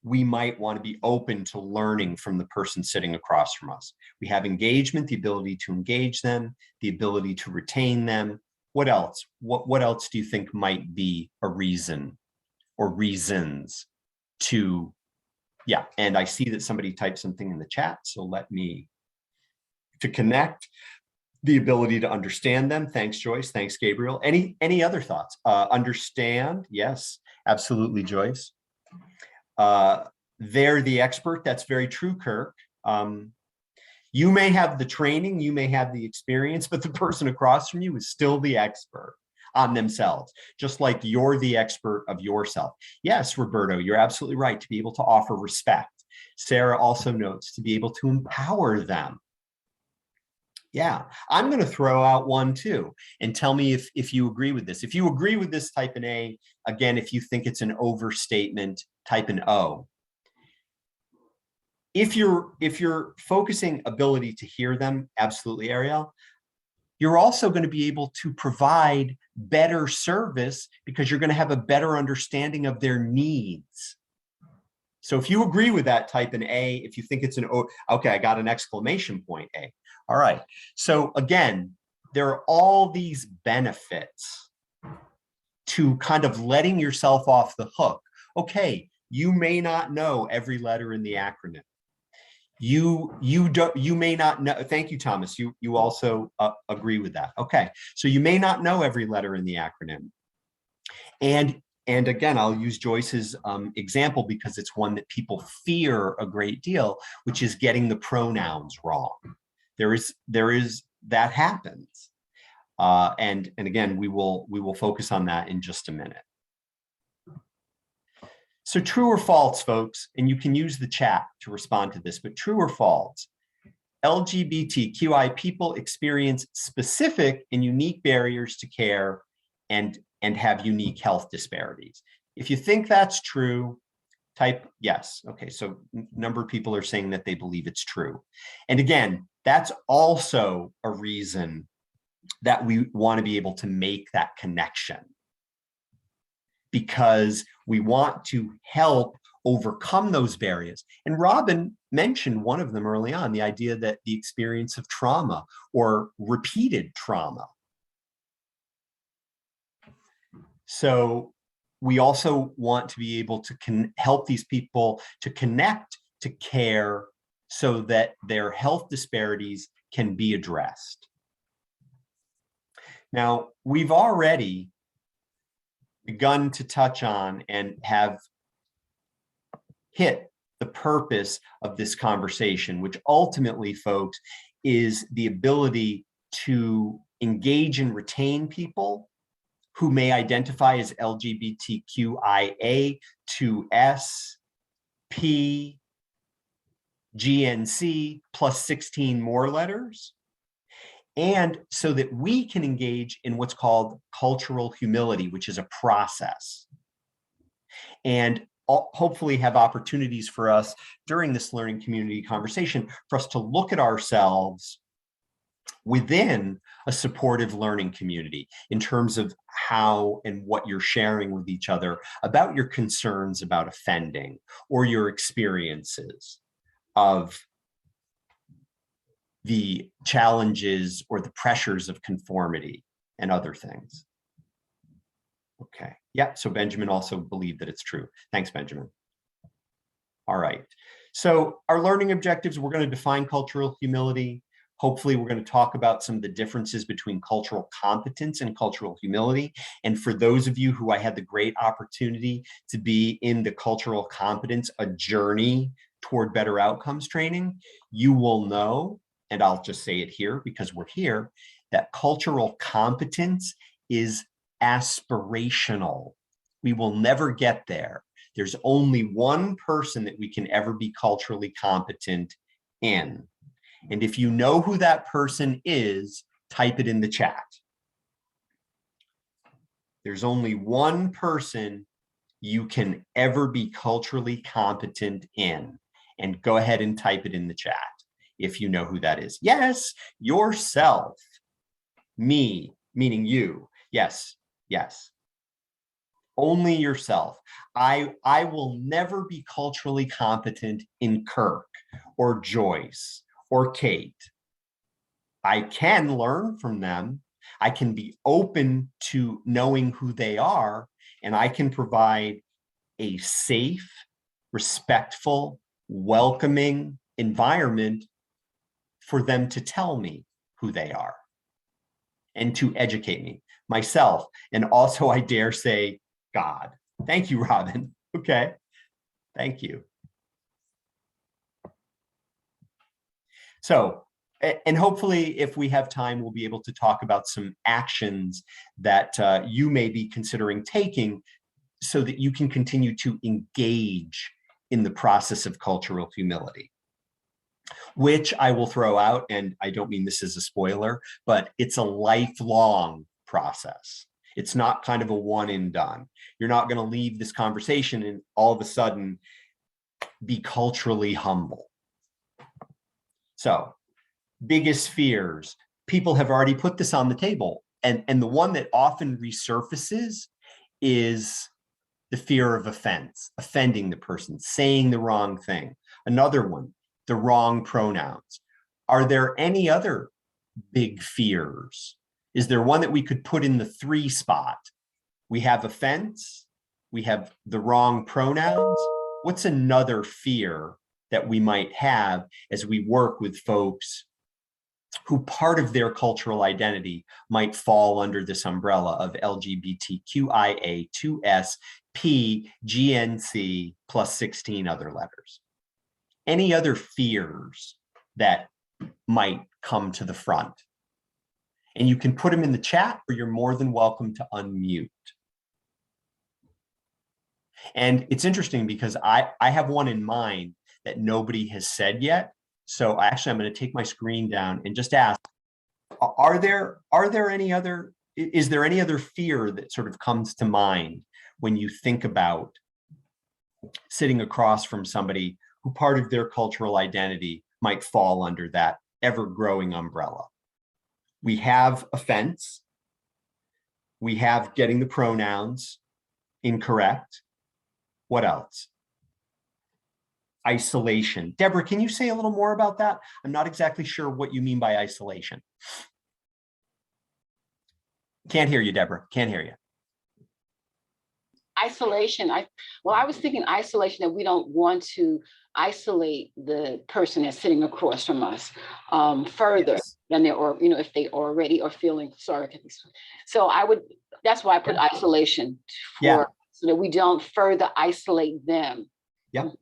we might want to be open to learning from the person sitting across from us? We have engagement, the ability to engage them, the ability to retain them. What else? What else do you think might be a reason or reasons to, yeah, and I see that somebody typed something in the chat, so let me, to connect, the ability to understand them. Thanks, Joyce. Thanks, Gabriel. Any other thoughts? Understand, yes, absolutely, Joyce. They're the expert. That's very true, Kirk. You may have the training, you may have the experience, but the person across from you is still the expert on themselves, just like you're the expert of yourself. Yes, Roberto, you're absolutely right, to be able to offer respect. Sarah also notes to be able to empower them. Yeah, I'm going to throw out one too, and tell me if you agree with this. If you agree with this, type an A. Again, if you think it's an overstatement, type an O. If you're focusing ability to hear them, absolutely, Ariel. You're also going to be able to provide better service because you're going to have a better understanding of their needs. So if you agree with that, type an A. If you think it's an O, okay, I got an exclamation point, A. All right. So again, there are all these benefits to kind of letting yourself off the hook. Okay, you may not know every letter in the acronym. You may not know. Thank you, Thomas. You also agree with that. Okay, so you may not know every letter in the acronym. And again, I'll use Joyce's example because it's one that people fear a great deal, which is getting the pronouns wrong. There is that happens. And again, we will focus on that in just a minute. So true or false, folks, and you can use the chat to respond to this, but true or false, LGBTQI people experience specific and unique barriers to care and have unique health disparities. If you think that's true, type yes. Okay, so a number of people are saying that they believe it's true. And again, that's also a reason that we want to be able to make that connection, because we want to help overcome those barriers. And Robin mentioned one of them early on, the idea that the experience of trauma or repeated trauma. So we also want to be able to help these people to connect to care so that their health disparities can be addressed. Now, we've already begun to touch on and have hit the purpose of this conversation, which ultimately, folks, is the ability to engage and retain people who may identify as LGBTQIA, 2S, P, GNC, plus 16 more letters, and so that we can engage in what's called cultural humility, which is a process. And hopefully have opportunities for us during this learning community conversation for us to look at ourselves within a supportive learning community in terms of how and what you're sharing with each other about your concerns about offending or your experiences of the challenges or the pressures of conformity and other things. Okay, yeah, so Benjamin also believed that it's true. Thanks, Benjamin. All right, so our learning objectives, we're going to define cultural humility. Hopefully, we're going to talk about some of the differences between cultural competence and cultural humility. And for those of you who I had the great opportunity to be in the cultural competence, a journey toward better outcomes training, you will know, and I'll just say it here because we're here, that cultural competence is aspirational. We will never get there. There's only one person that we can ever be culturally competent in. And if you know who that person is, type it in the chat. There's only one person you can ever be culturally competent in. And go ahead and type it in the chat if you know who that is. Yes, yourself. Me, meaning you. Yes, yes. Only yourself. I will never be culturally competent in Kirk or Joyce or Kate. I can learn from them. I can be open to knowing who they are, and I can provide a safe, respectful, welcoming environment for them to tell me who they are and to educate me, myself, and also, I dare say, God. Thank you, Robin. Okay, thank you. So, and hopefully if we have time, we'll be able to talk about some actions that you may be considering taking so that you can continue to engage in the process of cultural humility, which I will throw out, and I don't mean this as a spoiler, but it's a lifelong process. It's not kind of a one and done. You're not going to leave this conversation and all of a sudden be culturally humble. So, biggest fears. People have already put this on the table. And the one that often resurfaces is the fear of offense, offending the person, saying the wrong thing. Another one, the wrong pronouns. Are there any other big fears? Is there one that we could put in the 3 spot? We have offense, we have the wrong pronouns. What's another fear that we might have as we work with folks who part of their cultural identity might fall under this umbrella of LGBTQIA, 2S, P, GNC, plus 16 other letters? Any other fears that might come to the front? And you can put them in the chat, or you're more than welcome to unmute. And it's interesting because I have one in mind that nobody has said yet. So actually, I'm going to take my screen down and just ask, are there any other, is there any other fear that sort of comes to mind when you think about sitting across from somebody who part of their cultural identity might fall under that ever-growing umbrella? We have offense. We have getting the pronouns incorrect. What else? Isolation. Deborah, can you say a little more about that? I'm not exactly sure what you mean by isolation. Can't hear you, Deborah. Can't hear you. isolation, I was thinking isolation, that we don't want to isolate the person that's sitting across from us further Yes. than they, or, if they already are feeling sorry. So that's why I put isolation Yeah. so that we don't further isolate them. Yep.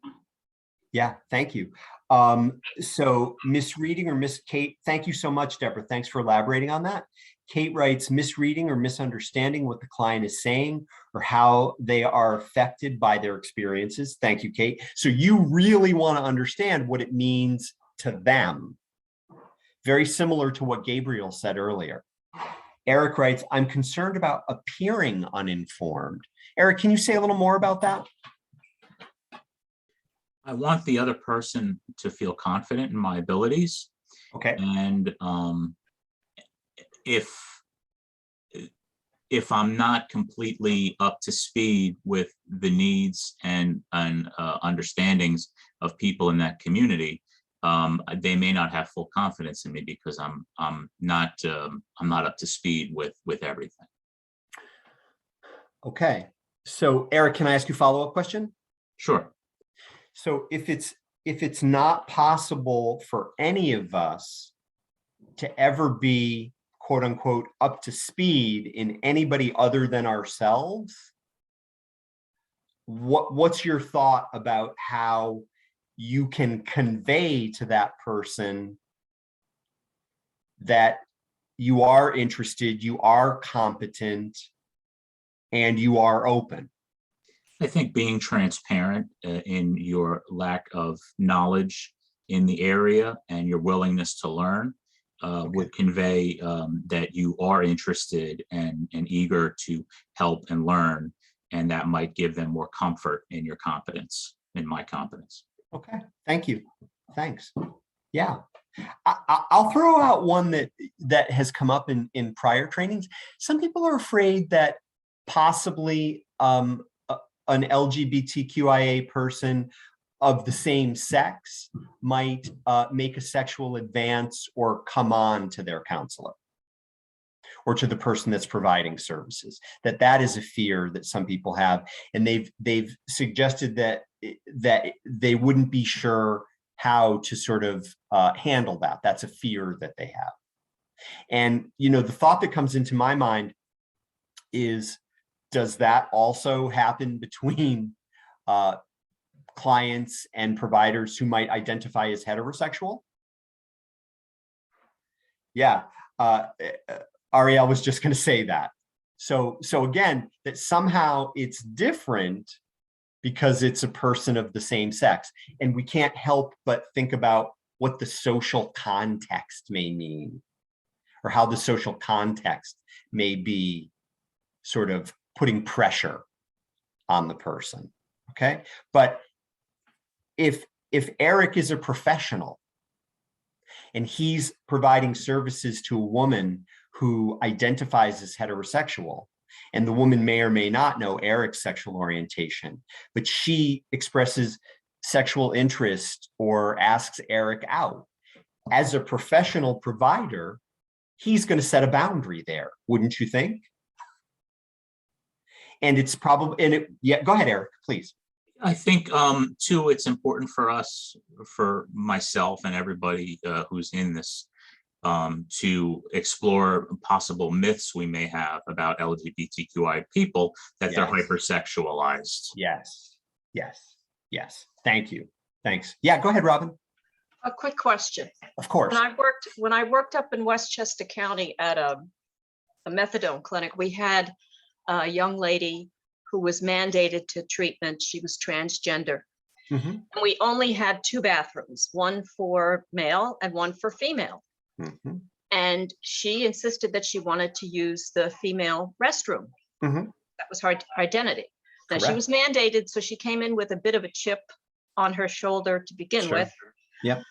Yeah, thank you. So misreading or Kate, thank you so much, Deborah. Thanks for elaborating on that. Kate writes, misreading or misunderstanding what the client is saying or how they are affected by their experiences. Thank you, Kate. So you really want to understand what it means to them. Very similar to what Gabriel said earlier. Eric writes, I'm concerned about appearing uninformed. Eric, can you say a little more about that? I want the other person to feel confident in my abilities. Okay. And if I'm not completely up to speed with the needs and understandings of people in that community, they may not have full confidence in me because I'm not up to speed with everything. Okay. So Eric, can I ask you a follow-up question? Sure. So if it's not possible for any of us to ever be quote unquote up to speed in anybody other than ourselves, what's your thought about how you can convey to that person that you are interested, you are competent, and you are open? I think being transparent in your lack of knowledge in the area and your willingness to learn would convey that you are interested and eager to help and learn, and that might give them more comfort in your competence, in my competence. Okay, thank you. Thanks. Yeah, I'll throw out one that has come up in prior trainings. Some people are afraid that possibly an LGBTQIA person of the same sex might make a sexual advance or come on to their counselor or to the person that's providing services. That is a fear that some people have, and they've suggested that they wouldn't be sure how to sort of handle that. That's a fear that they have. And the thought that comes into my mind is, does that also happen between clients and providers who might identify as heterosexual? Yeah, Ariel was just going to say that. So again, that somehow it's different because it's a person of the same sex, and we can't help but think about what the social context may mean, or how the social context may be sort of putting pressure on the person. Okay, but if Eric is a professional and he's providing services to a woman who identifies as heterosexual, and the woman may or may not know Eric's sexual orientation, but she expresses sexual interest or asks Eric out, as a professional provider, he's going to set a boundary there, wouldn't you think? And it's probably, yeah, go ahead, Eric, please. I think, too, it's important for us, for myself and everybody who's in this, to explore possible myths we may have about LGBTQI people, that they're hypersexualized. Yes, yes, yes. Thank you. Thanks. Yeah, go ahead, Robin. A quick question. Of course. When I worked up in Westchester County at a methadone clinic, we had a young lady who was mandated to treatment. She was transgender. Mm-hmm. And we only had 2 bathrooms, one for male and one for female. Mm-hmm. And she insisted that she wanted to use the female restroom. Mm-hmm. That was her identity. Now Correct. she was mandated, so she came in with a bit of a chip on her shoulder to begin with. Yep.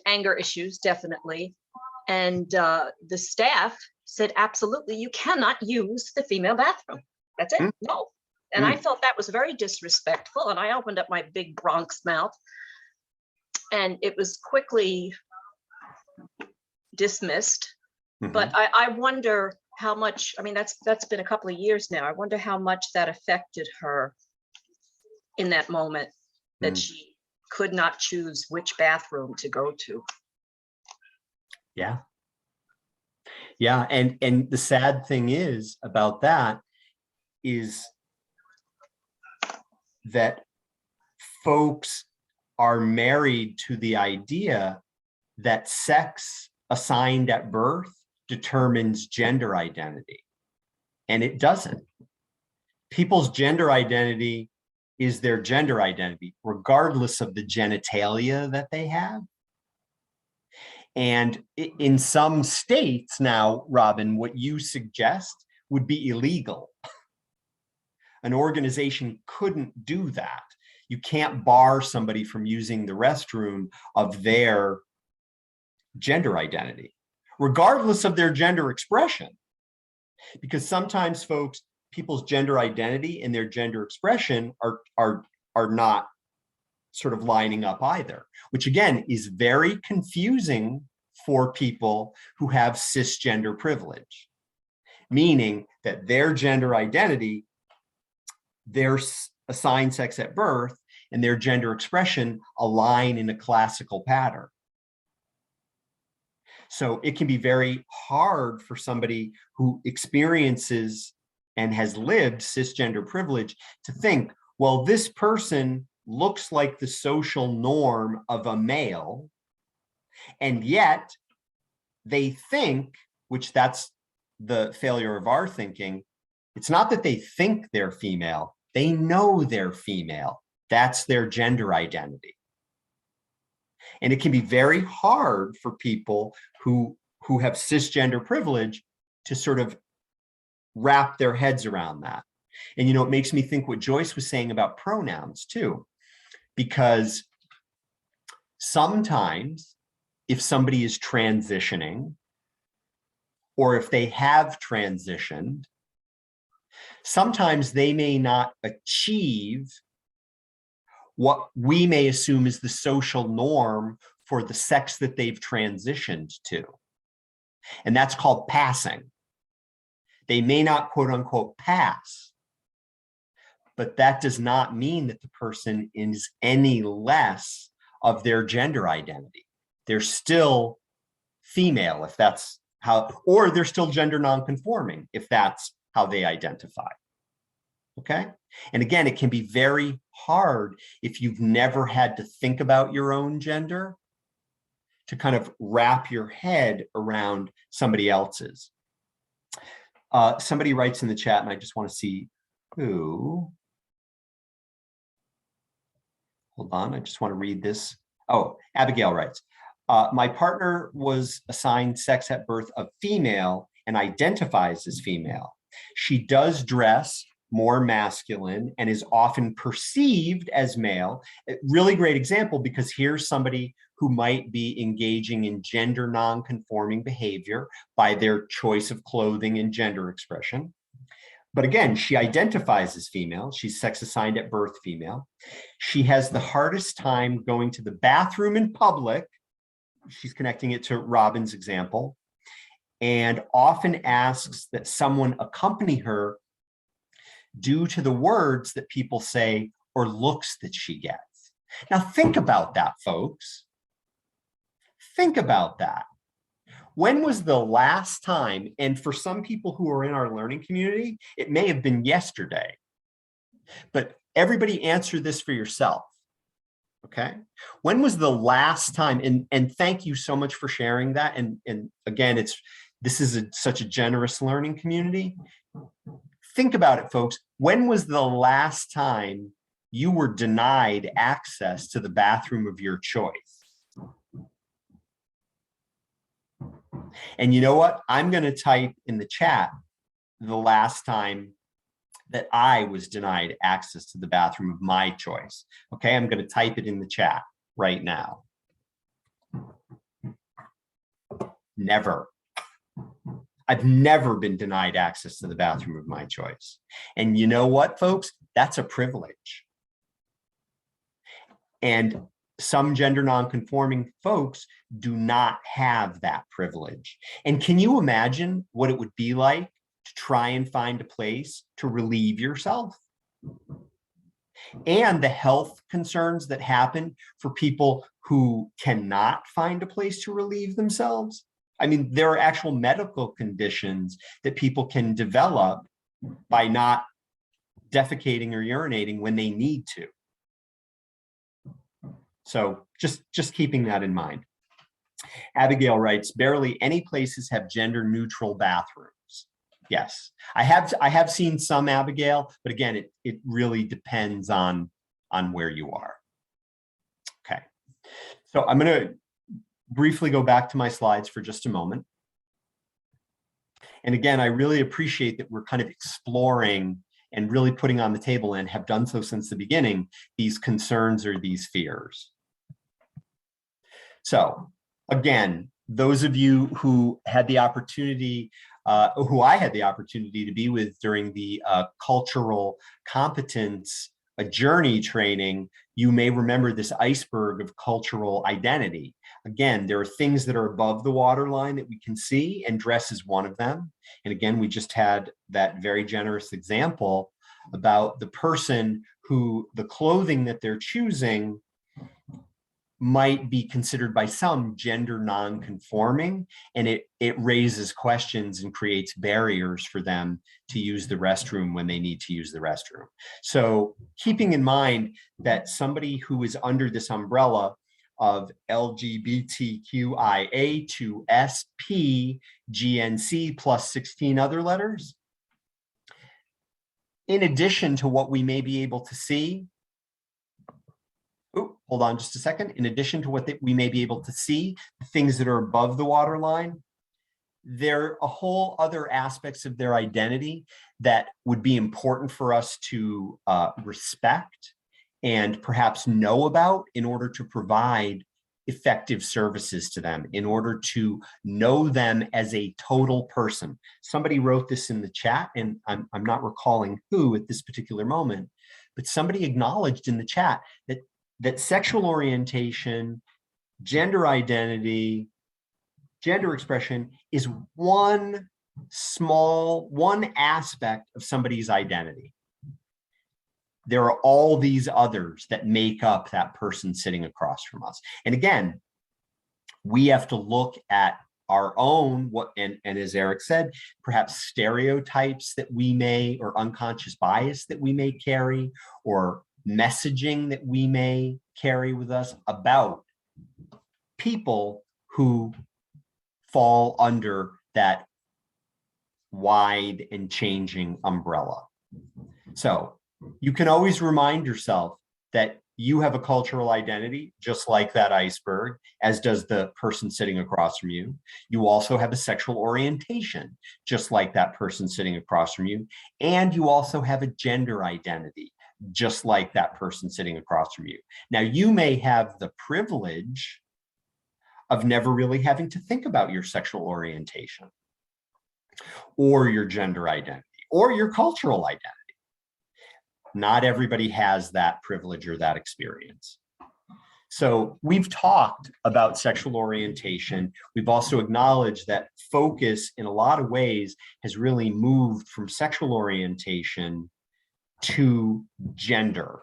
Anger issues, definitely. And the staff said, absolutely, you cannot use the female bathroom. That's it. No. And I felt that was very disrespectful. And I opened up my big Bronx mouth. And it was quickly dismissed. Mm-hmm. But I wonder how much, I mean, that's been a couple of years now. I wonder how much that affected her in that moment, that she could not choose which bathroom to go to. Yeah. Yeah. And the sad thing is about that is that folks are married to the idea that sex assigned at birth determines gender identity. And it doesn't. People's gender identity is their gender identity, regardless of the genitalia that they have. And in some states now, Robin, what you suggest would be illegal. An organization couldn't do that. You can't bar somebody from using the restroom of their gender identity, regardless of their gender expression. Because sometimes folks, people's gender identity and their gender expression are not sort of lining up either, which again is very confusing for people who have cisgender privilege, meaning that their gender identity, their assigned sex at birth, and their gender expression align in a classical pattern. So it can be very hard for somebody who experiences and has lived cisgender privilege to think, well, this person looks like the social norm of a male, and yet they think, which that's the failure of our thinking, it's not that they think they're female, they know they're female. That's their gender identity. And it can be very hard for people who have cisgender privilege to sort of wrap their heads around that. And, you know, it makes me think what Joyce was saying about pronouns too, because sometimes if somebody is transitioning or if they have transitioned, sometimes they may not achieve what we may assume is the social norm for the sex that they've transitioned to. And that's called passing. They may not quote unquote pass, but that does not mean that the person is any less of their gender identity. They're still female if that's how, or they're still gender nonconforming if that's how they identify. Okay. And again, it can be very hard if you've never had to think about your own gender to kind of wrap your head around somebody else's. Somebody writes in the chat, and I just want to see who. Hold on, I just want to read this. Oh, Abigail writes, my partner was assigned sex at birth of female and identifies as female. She does dress more masculine and is often perceived as male. A really great example, because here's somebody who might be engaging in gender non-conforming behavior by their choice of clothing and gender expression. But again, she identifies as female. She's sex assigned at birth female. She has the hardest time going to the bathroom in public. She's connecting it to Robin's example, and often asks that someone accompany her due to the words that people say or looks that she gets. Now think about that, folks. Think about that. When was the last time, and for some people who are in our learning community, it may have been yesterday, but everybody answer this for yourself, okay? When was the last time, and thank you so much for sharing that, and again, this is such a generous learning community. Think about it, folks. When was the last time you were denied access to the bathroom of your choice? And you know what? I'm going to type in the chat the last time that I was denied access to the bathroom of my choice. Okay, I'm going to type it in the chat right now. Never. I've never been denied access to the bathroom of my choice. And you know what, folks? That's a privilege. And some gender nonconforming folks do not have that privilege. And can you imagine what it would be like to try and find a place to relieve yourself? And the health concerns that happen for people who cannot find a place to relieve themselves. I mean, there are actual medical conditions that people can develop by not defecating or urinating when they need to. So just keeping that in mind. Abigail writes, barely any places have gender neutral bathrooms. Yes, I have seen some, Abigail, but again, it really depends on where you are. Okay, so I'm going to briefly go back to my slides for just a moment. And again, I really appreciate that we're kind of exploring and really putting on the table, and have done so since the beginning, these concerns or these fears. So again, those of you who had the opportunity, who I had the opportunity to be with during the cultural competence journey training, you may remember this iceberg of cultural identity. Again, there are things that are above the waterline that we can see, and dress is one of them. And again, we just had that very generous example about the person who the clothing that they're choosing might be considered by some gender non-conforming, and it raises questions and creates barriers for them to use the restroom when they need to use the restroom. So keeping in mind that somebody who is under this umbrella of LGBTQIA to SP, GNC plus 16 other letters, in addition to what we may be able to see, oh, hold on just a second. In addition to what we may be able to see, the things that are above the waterline, there are a whole other aspects of their identity that would be important for us to respect and perhaps know about in order to provide effective services to them, in order to know them as a total person. Somebody wrote this in the chat, and I'm not recalling who at this particular moment, but somebody acknowledged in the chat that sexual orientation, gender identity, gender expression is one aspect of somebody's identity. There are all these others that make up that person sitting across from us. And again, we have to look at our own, and as Eric said, perhaps stereotypes that we may, or unconscious bias that we may carry, or messaging that we may carry with us about people who fall under that wide and changing umbrella. So you can always remind yourself that you have a cultural identity, just like that iceberg, as does the person sitting across from you. You also have a sexual orientation, just like that person sitting across from you. And you also have a gender identity, just like that person sitting across from you. Now, you may have the privilege of never really having to think about your sexual orientation or your gender identity or your cultural identity. Not everybody has that privilege or that experience. So we've talked about sexual orientation. We've also acknowledged that focus in a lot of ways has really moved from sexual orientation to gender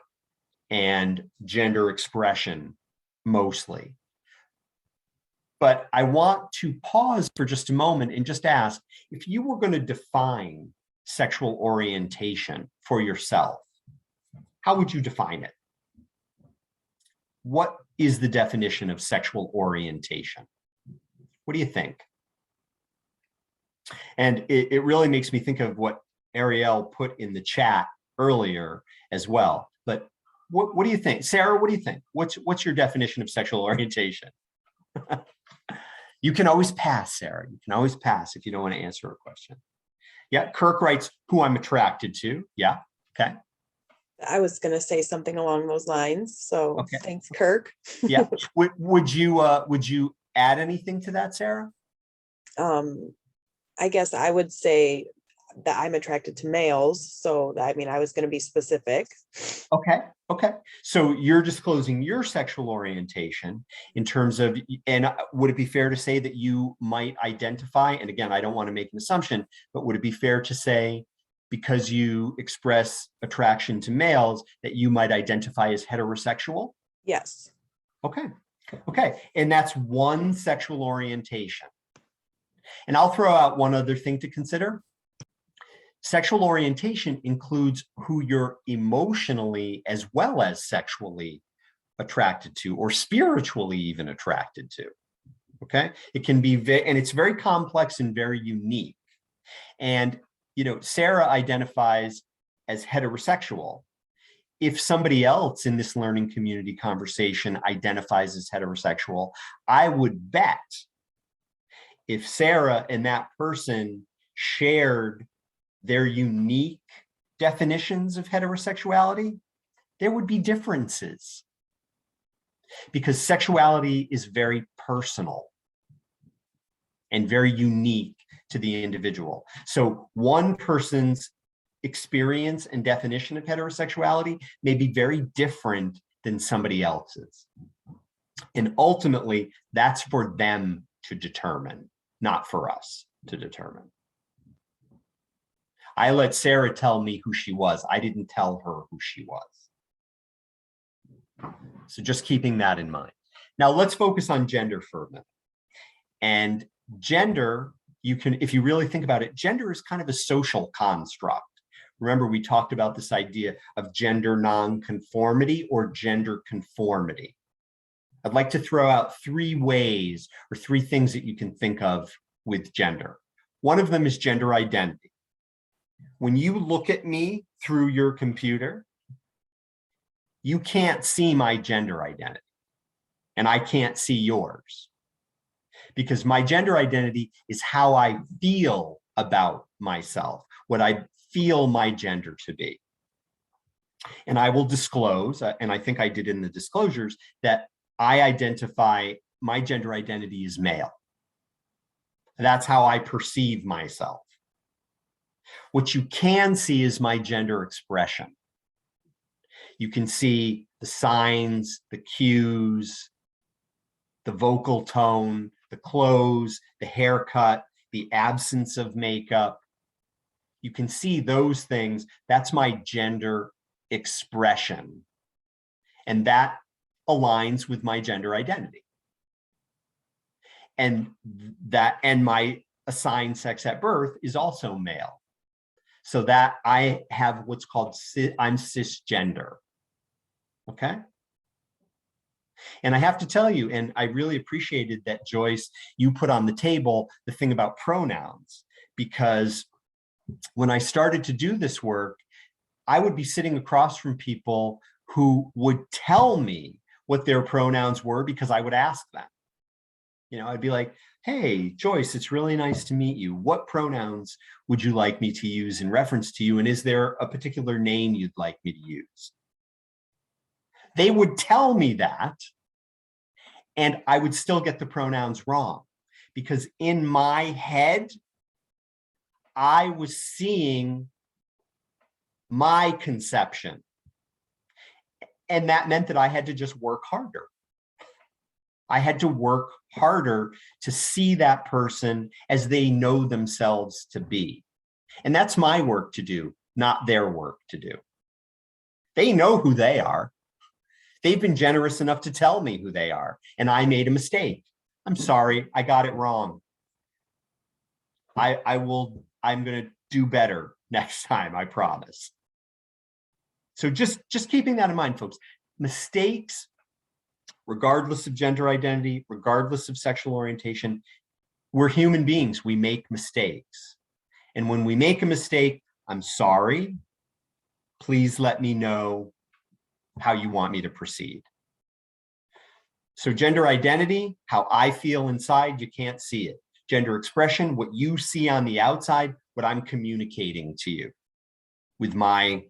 and gender expression mostly. But I want to pause for just a moment and just ask, if you were going to define sexual orientation for yourself, how would you define it? What is the definition of sexual orientation? What do you think? And it really makes me think of what Ariel put in the chat earlier as well. But what do you think? Sarah, what do you think? What's your definition of sexual orientation? You can always pass, Sarah. You can always pass if you don't want to answer a question. Yeah, Kirk writes, who I'm attracted to. Yeah, okay. I was going to say something along those lines. So okay. Thanks, Kirk. Yeah. Would you add anything to that, Sarah? I guess I would say that I'm attracted to males. So I mean, I was going to be specific. Okay. Okay. So you're disclosing your sexual orientation in terms of, and would it be fair to say that you might identify, and again, I don't want to make an assumption, but would it be fair to say, because you express attraction to males, that you might identify as heterosexual? Yes. Okay. Okay. And that's one sexual orientation. And I'll throw out one other thing to consider. Sexual orientation includes who you're emotionally as well as sexually attracted to, or spiritually even attracted to. Okay. It can be, and it's very complex and very unique. And, you know, Sarah identifies as heterosexual. If somebody else in this learning community conversation identifies as heterosexual, I would bet if Sarah and that person shared their unique definitions of heterosexuality, there would be differences, because sexuality is very personal and very unique to the individual. So one person's experience and definition of heterosexuality may be very different than somebody else's. And ultimately, that's for them to determine, not for us to determine. I let Sarah tell me who she was. I didn't tell her who she was. So just keeping that in mind. Now let's focus on gender for a minute. And gender, you can, if you really think about it, gender is kind of a social construct. Remember, we talked about this idea of gender nonconformity or gender conformity. I'd like to throw out 3 ways or 3 things that you can think of with gender. One of them is gender identity. When you look at me through your computer, you can't see my gender identity, and I can't see yours, because my gender identity is how I feel about myself, what I feel my gender to be. And I will disclose, and I think I did in the disclosures, that I identify my gender identity as male. That's how I perceive myself. What you can see is my gender expression. You can see the signs, the cues, the vocal tone, the clothes, the haircut, the absence of makeup. You can see those things. That's my gender expression. And that aligns with my gender identity. And my assigned sex at birth is also male. So that I have what's called, I'm cisgender. Okay. And I have to tell you, and I really appreciated that, Joyce, you put on the table the thing about pronouns, because when I started to do this work, I would be sitting across from people who would tell me what their pronouns were because I would ask them. You know, I'd be like, hey, Joyce, it's really nice to meet you. What pronouns would you like me to use in reference to you? And is there a particular name you'd like me to use? They would tell me that, and I would still get the pronouns wrong, because in my head, I was seeing my conception. And that meant that I had to just work harder. I had to work harder to see that person as they know themselves to be. And that's my work to do, not their work to do. They know who they are. They've been generous enough to tell me who they are, and I made a mistake. I'm sorry, I got it wrong. I'm going to do better next time, I promise. So just keeping that in mind, folks. Mistakes, regardless of gender identity, regardless of sexual orientation, we're human beings. We make mistakes. And when we make a mistake, I'm sorry. Please let me know how you want me to proceed. So gender identity, how I feel inside, you can't see it. Gender expression, what you see on the outside, what I'm communicating to you with my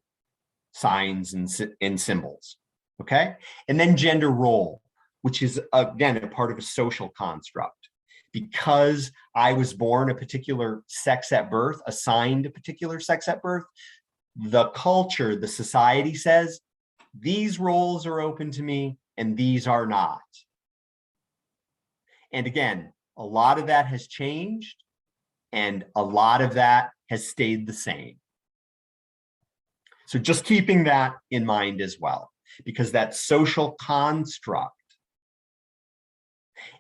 signs and symbols, okay? And then gender role, which is, again, a part of a social construct. because I was born a particular sex at birth, assigned a particular sex at birth, the culture, the society says, these roles are open to me and these are not. And again, a lot of that has changed and a lot of that has stayed the same. So just keeping that in mind as well, because that social construct.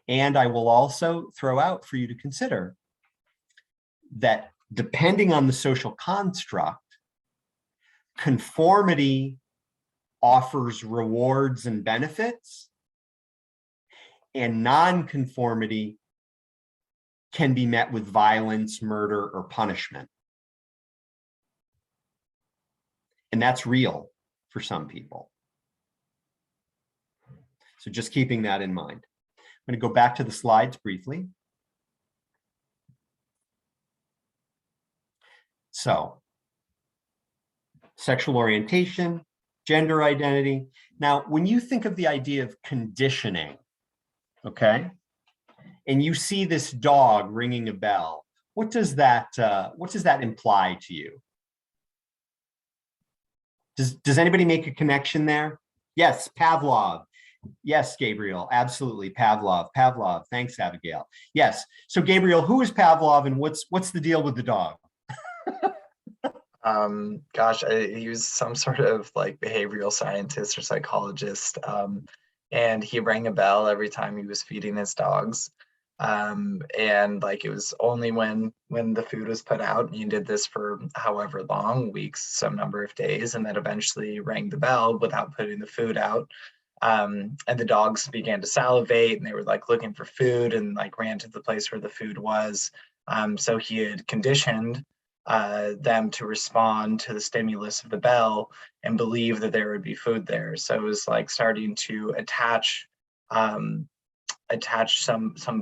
And I will also throw out for you to consider that depending on the social construct, conformity offers rewards and benefits, and non-conformity can be met with violence, murder, or punishment. And that's real for some people. So just keeping that in mind. I'm going to go back to the slides briefly. So, sexual orientation, gender identity. Now, when you think of the idea of conditioning, okay, and you see this dog ringing a bell, what does that imply to you? Does anybody make a connection there? Yes, Pavlov. Yes, Gabriel, absolutely, Pavlov. Pavlov, thanks, Abigail. Yes, so Gabriel, who is Pavlov and what's the deal with the dog? Gosh, he was some sort of like behavioral scientist or psychologist, and he rang a bell every time he was feeding his dogs. And like it was only when the food was put out, and he did this for however long, weeks, some number of days, and then eventually rang the bell without putting the food out. And the dogs began to salivate and they were like looking for food and like ran to the place where the food was. So he had conditioned them to respond to the stimulus of the bell and believe that there would be food there. So it was like starting to attach some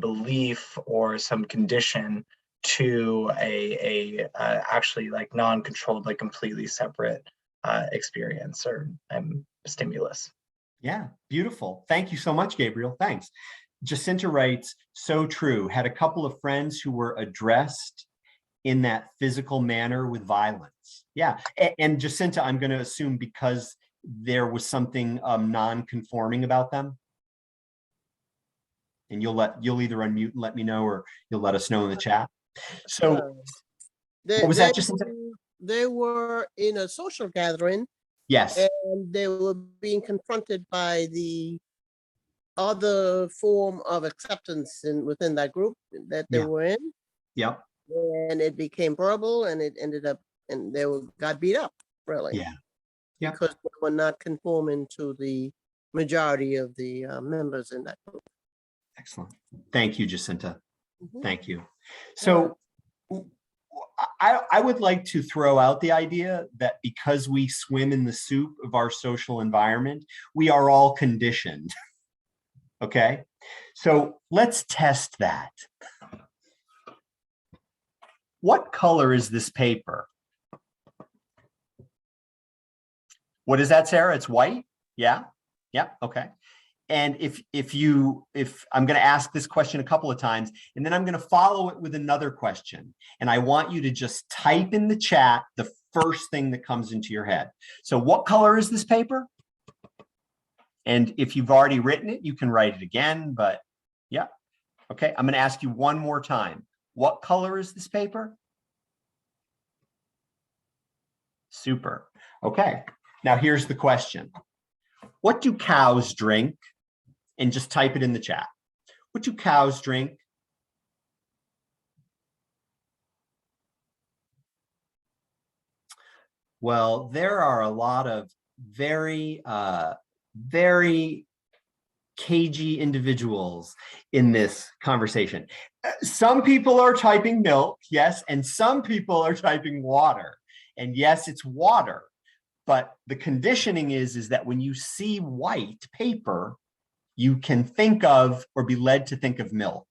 belief or some condition to a actually like non-controlled, like completely separate experience or stimulus. Yeah, beautiful. Thank you so much, Gabriel. Thanks. Jacinta writes, so true. Had a couple of friends who were addressed in that physical manner with violence. Yeah, and Jacinta, I'm going to assume because there was something non-conforming about them. And you'll either unmute and let me know, or you'll let us know in the chat. So what was that, Jacinta? They were in a social gathering. Yes. And they were being confronted by the other form of acceptance within that group that they were in. Yep. And it became verbal, and it ended up, and they got beat up, really. Yeah. Yeah. Because they were not conforming to the majority of the members in that group. Excellent. Thank you, Jacinta. Thank you. So I would like to throw out the idea that because we swim in the soup of our social environment, we are all conditioned. Okay, so let's test that. What color is this paper? What is that, Sarah? It's white? Yeah. Yeah. Okay. And if I'm going to ask this question a couple of times, and then I'm going to follow it with another question. And I want you to just type in the chat the first thing that comes into your head. So what color is this paper? And if you've already written it, you can write it again, but yeah. Okay, I'm going to ask you one more time. What color is this paper? Super. Okay, now here's the question. What do cows drink? And just type it in the chat. What do cows drink? Well, there are a lot of very cagey individuals in this conversation. Some people are typing milk, yes, and some people are typing water. And yes, it's water. But the conditioning is that when you see white paper, you can think of or be led to think of milk.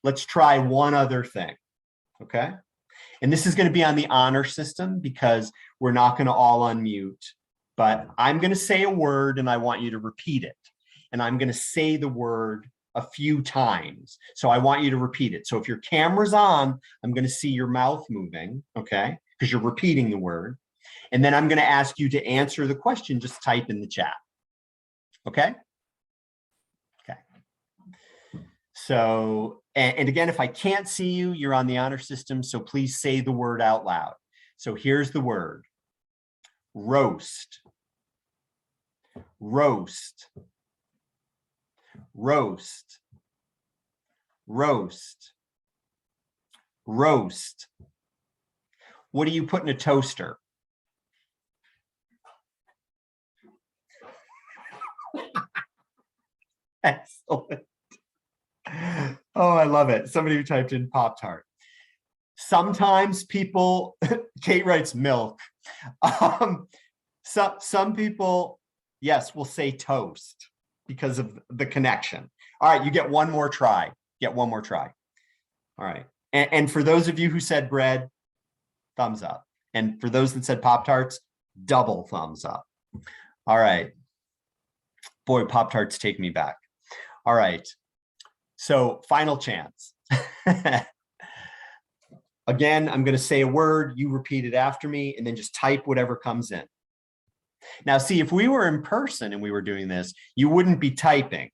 Let's try one other thing, okay? And this is going to be on the honor system because we're not going to all unmute, but I'm going to say a word and I want you to repeat it. And I'm going to say the word a few times. So I want you to repeat it. So if your camera's on, I'm going to see your mouth moving, okay? Because you're repeating the word. And then I'm going to ask you to answer the question, just type in the chat. Okay? Okay. So, and again, if I can't see you, you're on the honor system, so please say the word out loud. So here's the word. Roast. Roast. Roast. Roast. Roast. What do you put in a toaster? Excellent. Oh, I love it. Somebody who typed in Pop-Tart. Sometimes people, Kate writes milk. Some people, yes, will say toast because of the connection. All right, you get one more try. Get one more try. All right. And for those of you who said bread, thumbs up. And for those that said Pop-Tarts, double thumbs up. All right. Boy, Pop-Tarts take me back. All right. So final chance. Again, I'm going to say a word, you repeat it after me, and then just type whatever comes in. Now, see, if we were in person and we were doing this, you wouldn't be typing.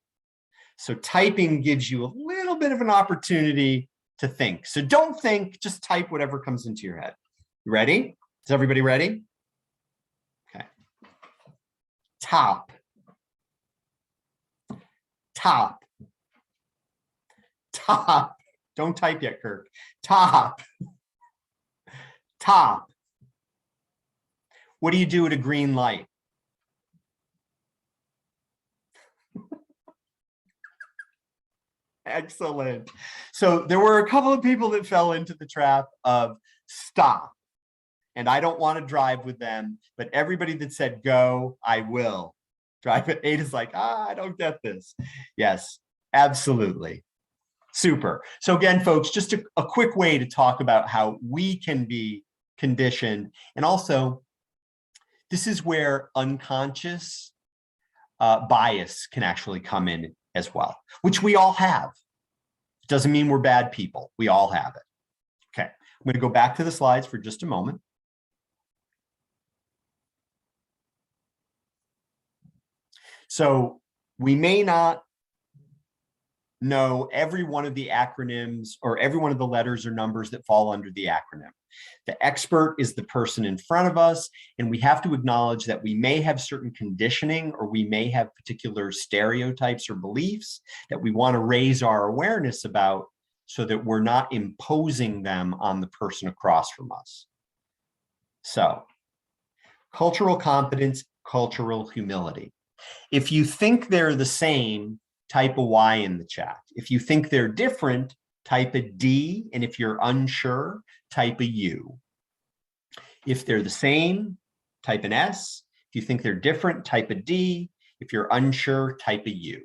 So typing gives you a little bit of an opportunity to think. So don't think, just type whatever comes into your head. You ready? Is everybody ready? Okay. Top. Top. Top. Don't type yet, Kirk. Top. Top. What do you do at a green light? Excellent. So there were a couple of people that fell into the trap of stop. And I don't want to drive with them, but everybody that said go, I will. Drive at 8 is like, I don't get this. Yes, absolutely. Super. So again, folks, just a quick way to talk about how we can be conditioned. And also, this is where unconscious bias can actually come in as well, which we all have. Doesn't mean we're bad people. We all have it. Okay, I'm going to go back to the slides for just a moment. So we may not know every one of the acronyms or every one of the letters or numbers that fall under the acronym. The expert is the person in front of us, and we have to acknowledge that we may have certain conditioning or we may have particular stereotypes or beliefs that we want to raise our awareness about so that we're not imposing them on the person across from us. So, cultural competence, cultural humility. If you think they're the same, type a Y in the chat. If you think they're different, type a D, and if you're unsure, type a U. If they're the same, type an S. If you think they're different, type a D. If you're unsure, type a U.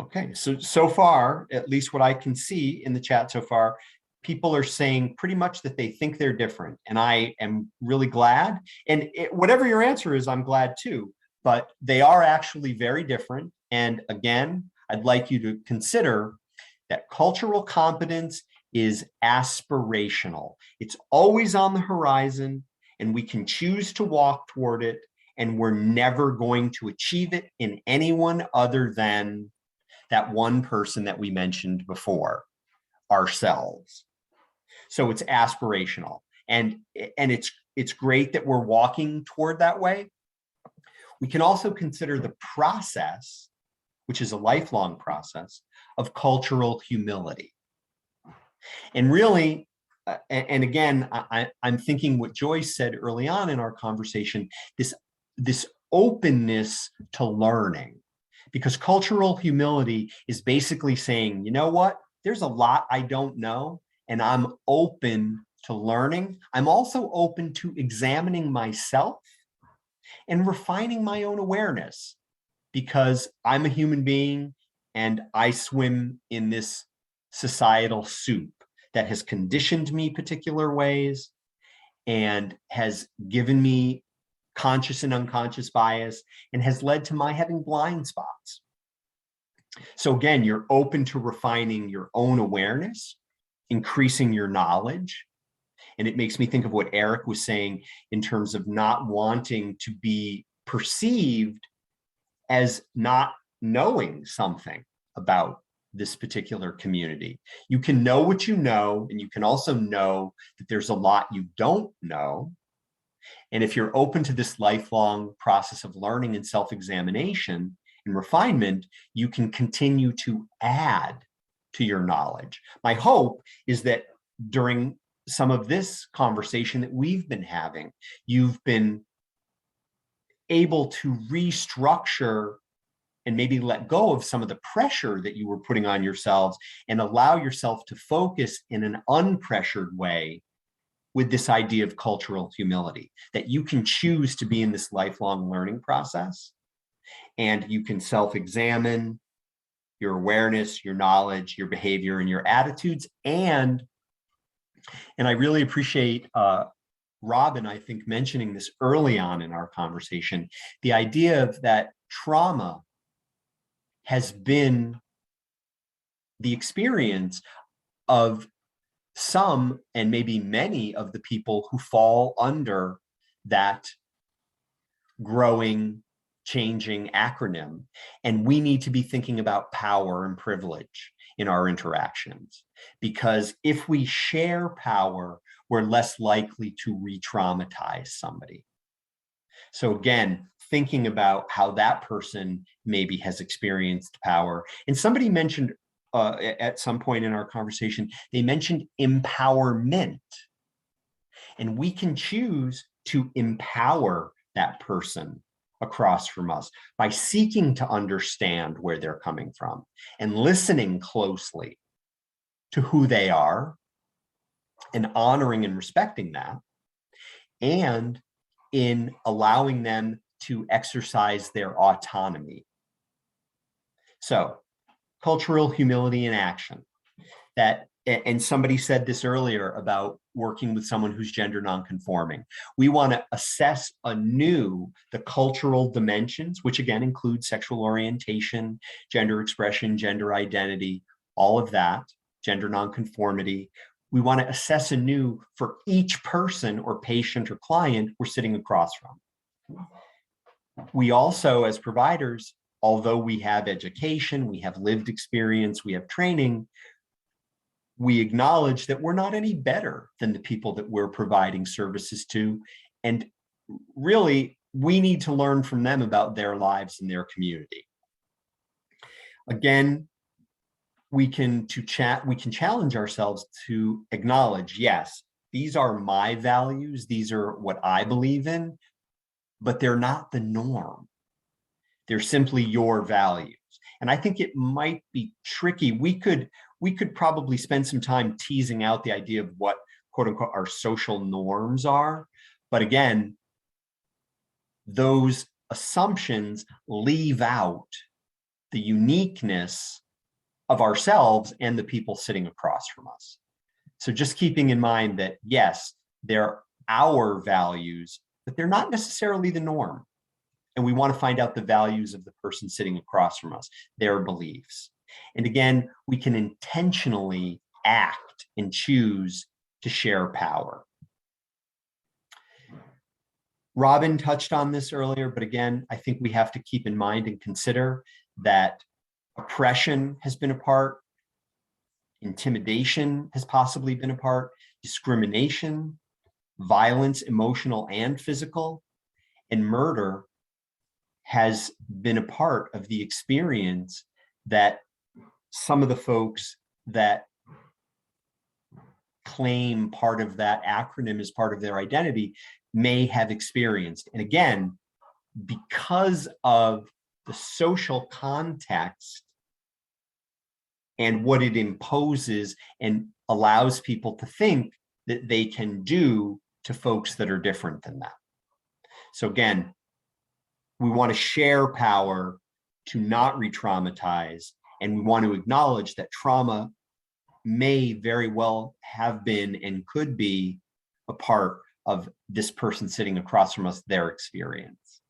Okay, so far, at least what I can see in the chat so far, people are saying pretty much that they think they're different, and I am really glad. And whatever your answer is, I'm glad too, but they are actually very different. And again, I'd like you to consider that cultural competence is aspirational. It's always on the horizon, and we can choose to walk toward it, and we're never going to achieve it in anyone other than that one person that we mentioned before, ourselves. So it's aspirational, and it's great that we're walking toward that way. We can also consider the process, which is a lifelong process, of cultural humility. And really, and again, I'm thinking what Joyce said early on in our conversation, this openness to learning, because cultural humility is basically saying, you know what, there's a lot I don't know, and I'm open to learning. I'm also open to examining myself and refining my own awareness, because I'm a human being and I swim in this societal soup that has conditioned me particular ways and has given me conscious and unconscious bias, and has led to my having blind spots. So again, you're open to refining your own awareness, increasing your knowledge. And it makes me think of what Eric was saying in terms of not wanting to be perceived as not knowing something about this particular community. You can know what you know, and you can also know that there's a lot you don't know. And if you're open to this lifelong process of learning and self-examination and refinement, you can continue to add to your knowledge. My hope is that during some of this conversation that we've been having, you've been able to restructure and maybe let go of some of the pressure that you were putting on yourselves and allow yourself to focus in an unpressured way with this idea of cultural humility, that you can choose to be in this lifelong learning process, and you can self-examine your awareness, your knowledge, your behavior, and your attitudes. And I really appreciate Robin, I think, mentioning this early on in our conversation, the idea of that trauma has been the experience of some and maybe many of the people who fall under that growing, changing acronym. And we need to be thinking about power and privilege in our interactions, because if we share power, we're less likely to re-traumatize somebody. So again, thinking about how that person maybe has experienced power. And somebody mentioned at some point in our conversation, they mentioned empowerment. And we can choose to empower that person across from us by seeking to understand where they're coming from and listening closely to who they are and honoring and respecting that, and in allowing them to exercise their autonomy. So, cultural humility in action. That, and somebody said this earlier about working with someone who's gender nonconforming. We want to assess anew the cultural dimensions, which again include sexual orientation, gender expression, gender identity, all of that, gender nonconformity. We want to assess anew for each person or patient or client we're sitting across from. We also, as providers, although we have education, we have lived experience, we have training, we acknowledge that we're not any better than the people that we're providing services to. And really, we need to learn from them about their lives and their community. Again, we can challenge ourselves to acknowledge, yes, these are my values, these are what I believe in, but they're not the norm. They're simply your values. And I think it might be tricky. We could probably spend some time teasing out the idea of what, quote unquote, our social norms are. But again, those assumptions leave out the uniqueness of ourselves and the people sitting across from us. So just keeping in mind that, yes, they're our values, but they're not necessarily the norm. And we want to find out the values of the person sitting across from us, their beliefs. And again, we can intentionally act and choose to share power. Robin touched on this earlier, but again, I think we have to keep in mind and consider that oppression has been a part, intimidation has possibly been a part, discrimination, violence, emotional and physical, and murder has been a part of the experience that some of the folks that claim part of that acronym as part of their identity may have experienced. And again, because of the social context and what it imposes and allows people to think that they can do to folks that are different than that. So again, we want to share power to not re-traumatize, and we want to acknowledge that trauma may very well have been and could be a part of this person sitting across from us, their experience.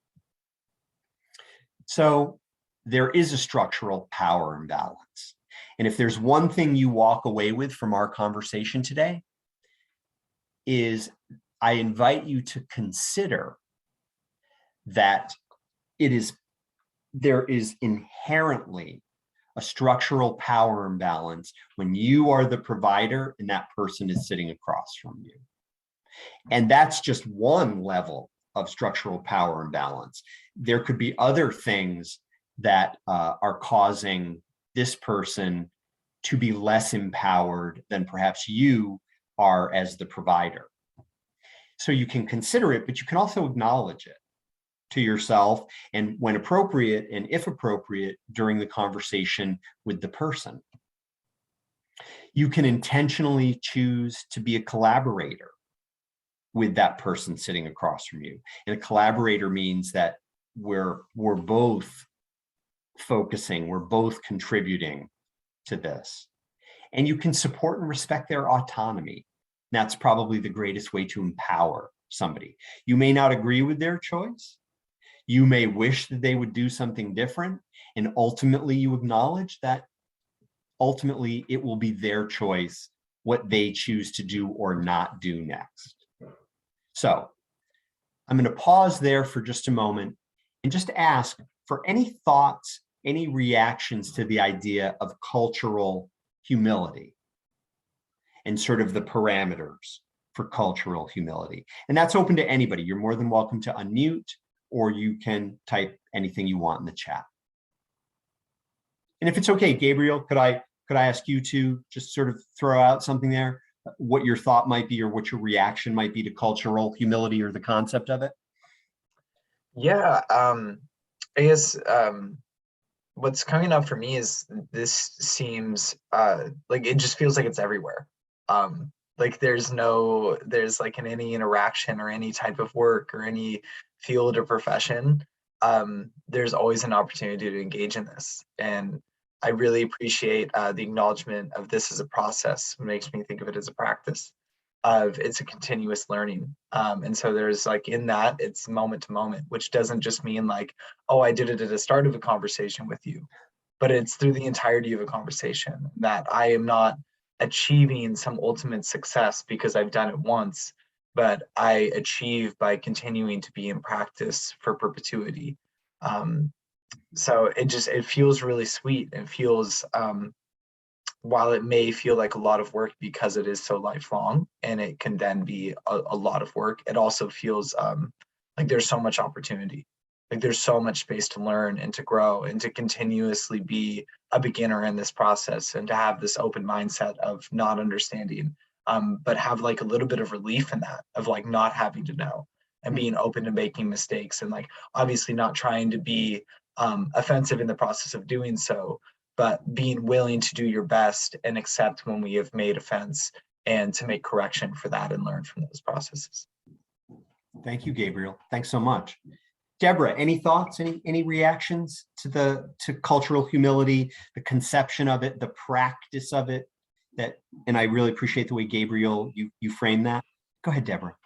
So there is a structural power imbalance. And if there's one thing you walk away with from our conversation today, is I invite you to consider that there is inherently a structural power imbalance when you are the provider and that person is sitting across from you. And that's just one level of structural power imbalance. There could be other things that are causing this person to be less empowered than perhaps you are as the provider. So you can consider it, but you can also acknowledge it to yourself, and when appropriate and if appropriate, during the conversation with the person. You can intentionally choose to be a collaborator with that person sitting across from you. And a collaborator means that we're both focusing, we're both contributing to this. And you can support and respect their autonomy. That's probably the greatest way to empower somebody. You may not agree with their choice. You may wish that they would do something different. And ultimately you acknowledge that ultimately it will be their choice what they choose to do or not do next. So I'm going to pause there for just a moment and just ask for any thoughts, any reactions to the idea of cultural humility and sort of the parameters for cultural humility. And that's open to anybody. You're more than welcome to unmute, or you can type anything you want in the chat. And if it's okay, Gabriel, could I ask you to just sort of throw out something there, what your thought might be or what your reaction might be to cultural humility or the concept of it? Yeah, I guess what's coming up for me is this seems like it just feels like it's everywhere. Like there's like in any interaction or any type of work or any field or profession, there's always an opportunity to engage in this. And I really appreciate the acknowledgement of this as a process. It makes me think of it as a practice of it's a continuous learning. And so there's like in that it's moment to moment, which doesn't just mean like, oh, I did it at the start of a conversation with you, but it's through the entirety of a conversation that I am not achieving some ultimate success because I've done it once, but I achieve by continuing to be in practice for perpetuity. So it feels really sweet. It feels, while it may feel like a lot of work because it is so lifelong and it can then be a lot of work, it also feels like there's so much opportunity. Like there's so much space to learn and to grow and to continuously be a beginner in this process and to have this open mindset of not understanding, but have like a little bit of relief in that, of like not having to know and being open to making mistakes and like obviously not trying to be offensive in the process of doing so, but being willing to do your best and accept when we have made offense and to make correction for that and learn from those processes. Thank you, Gabriel. Thanks so much. Deborah, any thoughts, any reactions to cultural humility, the conception of it, the practice of it? And I really appreciate the way, Gabriel, you frame that. Go ahead, Deborah.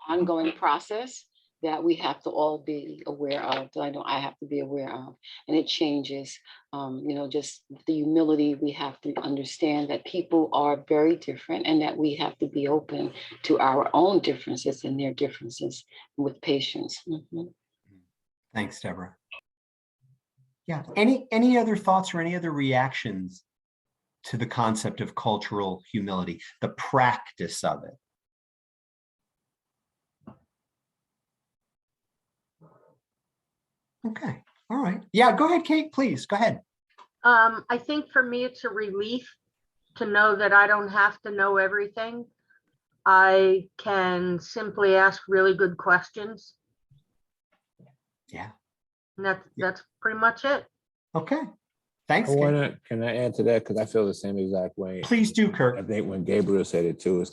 Ongoing process that we have to all be aware of, that I know I have to be aware of, and it changes. Just the humility, we have to understand that people are very different and that we have to be open to our own differences and their differences with patience. Thanks, Deborah. Yeah, any other thoughts or any other reactions to the concept of cultural humility, the practice of it? Okay, all right. Yeah, go ahead, Kate, please, go ahead. I think for me, it's a relief to know that I don't have to know everything. I can simply ask really good questions. Yeah. And that's pretty much it. Okay. Thanks, Kate. Can I add to that? Because I feel the same exact way. Please do, Kirk. I think when Gabriel said it too, it's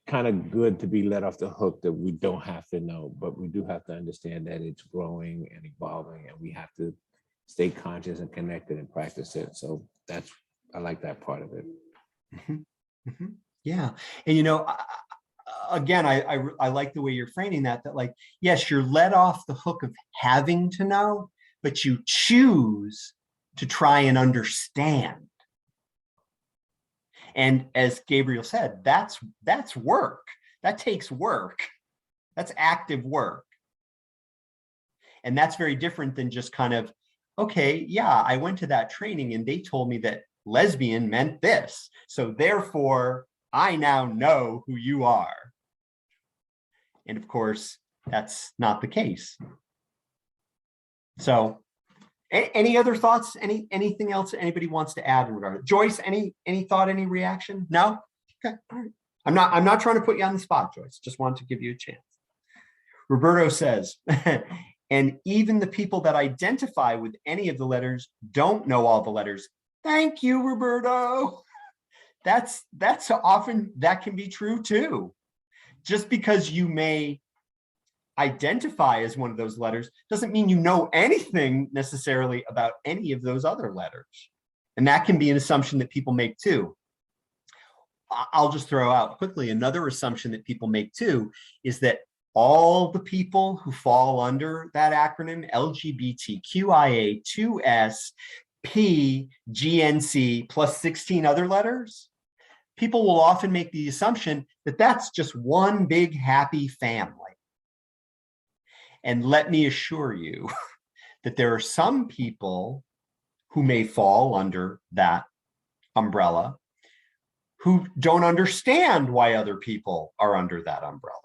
kind of good to be let off the hook that we don't have to know, but we do have to understand that it's growing and evolving, and we have to stay conscious and connected and practice it. So I like that part of it. Yeah, and again, I like the way you're framing that, like, yes, you're let off the hook of having to know, but you choose to try and understand. And as Gabriel said, that's work. That takes work. That's active work. And that's very different than just kind of, okay, yeah, I went to that training and they told me that lesbian meant this. So therefore, I now know who you are. And of course, that's not the case. So any other thoughts? Anything else anybody wants to add in regard to it? Joyce, any thought, any reaction? No? Okay, all right. I'm not trying to put you on the spot, Joyce. Just wanted to give you a chance. Roberto says, and even the people that identify with any of the letters don't know all the letters. Thank you, Roberto. That's often, that can be true too. Just because you may identify as one of those letters doesn't mean you know anything necessarily about any of those other letters. And that can be an assumption that people make too. I'll just throw out quickly another assumption that people make too, is that all the people who fall under that acronym, LGBTQIA 2S P GNC plus 16 other letters, people will often make the assumption that that's just one big happy family. And let me assure you that there are some people who may fall under that umbrella who don't understand why other people are under that umbrella,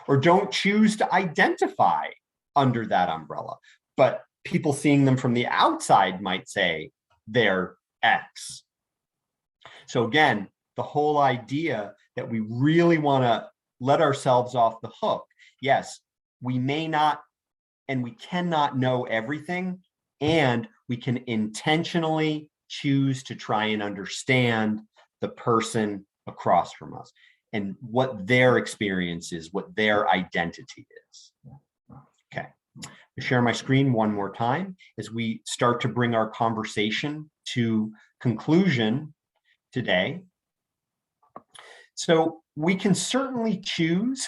or don't choose to identify under that umbrella. But people seeing them from the outside might say they're X. So again, the whole idea that we really want to let ourselves off the hook. Yes, we may not and we cannot know everything, and we can intentionally choose to try and understand the person across from us and what their experience is, what their identity is. Okay, I'll share my screen one more time as we start to bring our conversation to conclusion today. So we can certainly choose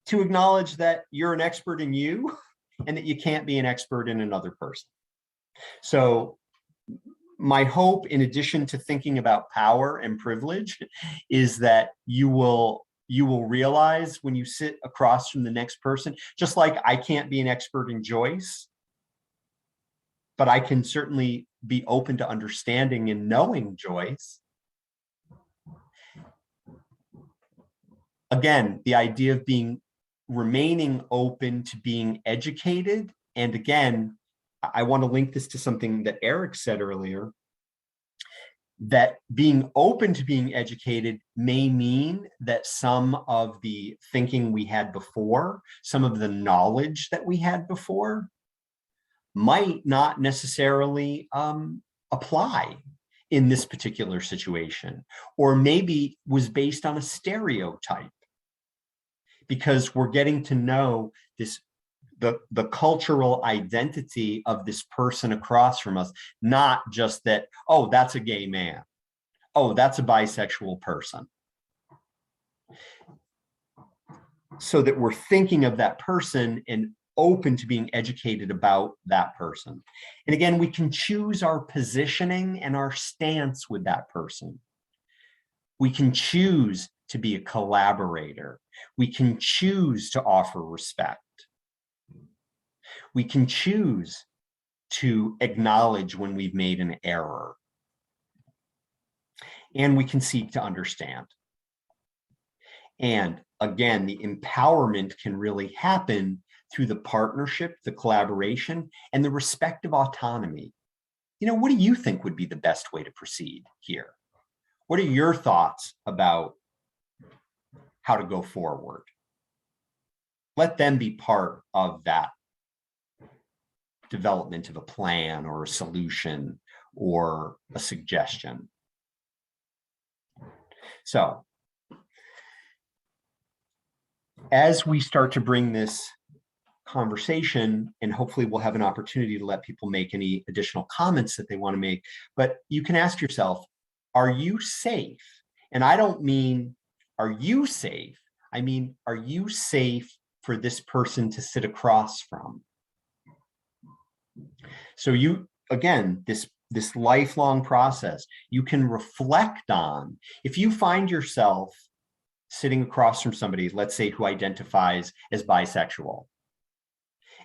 to acknowledge that you're an expert in you and that you can't be an expert in another person. So my hope, in addition to thinking about power and privilege, is that you will realize when you sit across from the next person, just like I can't be an expert in Joyce, but I can certainly be open to understanding and knowing Joyce. Again, the idea of remaining open to being educated. And again, I want to link this to something that Eric said earlier, that being open to being educated may mean that some of the thinking we had before, some of the knowledge that we had before, might not necessarily apply in this particular situation, or maybe was based on a stereotype, because we're getting to know the cultural identity of this person across from us, not just that, oh, that's a gay man. Oh, that's a bisexual person. So that we're thinking of that person and open to being educated about that person. And again, we can choose our positioning and our stance with that person. We can choose to be a collaborator. We can choose to offer respect. We can choose to acknowledge when we've made an error. And we can seek to understand. And again, the empowerment can really happen through the partnership, the collaboration, and the respective autonomy. You know, what do you think would be the best way to proceed here? What are your thoughts about how to go forward? Let them be part of that development of a plan or a solution or a suggestion. So, as we start to bring this conversation, and hopefully we'll have an opportunity to let people make any additional comments that they want to make, but you can ask yourself, are you safe And I don't mean, are you safe? I mean, are you safe for this person to sit across from? So you, again, this lifelong process, you can reflect on, if you find yourself sitting across from somebody, let's say, who identifies as bisexual,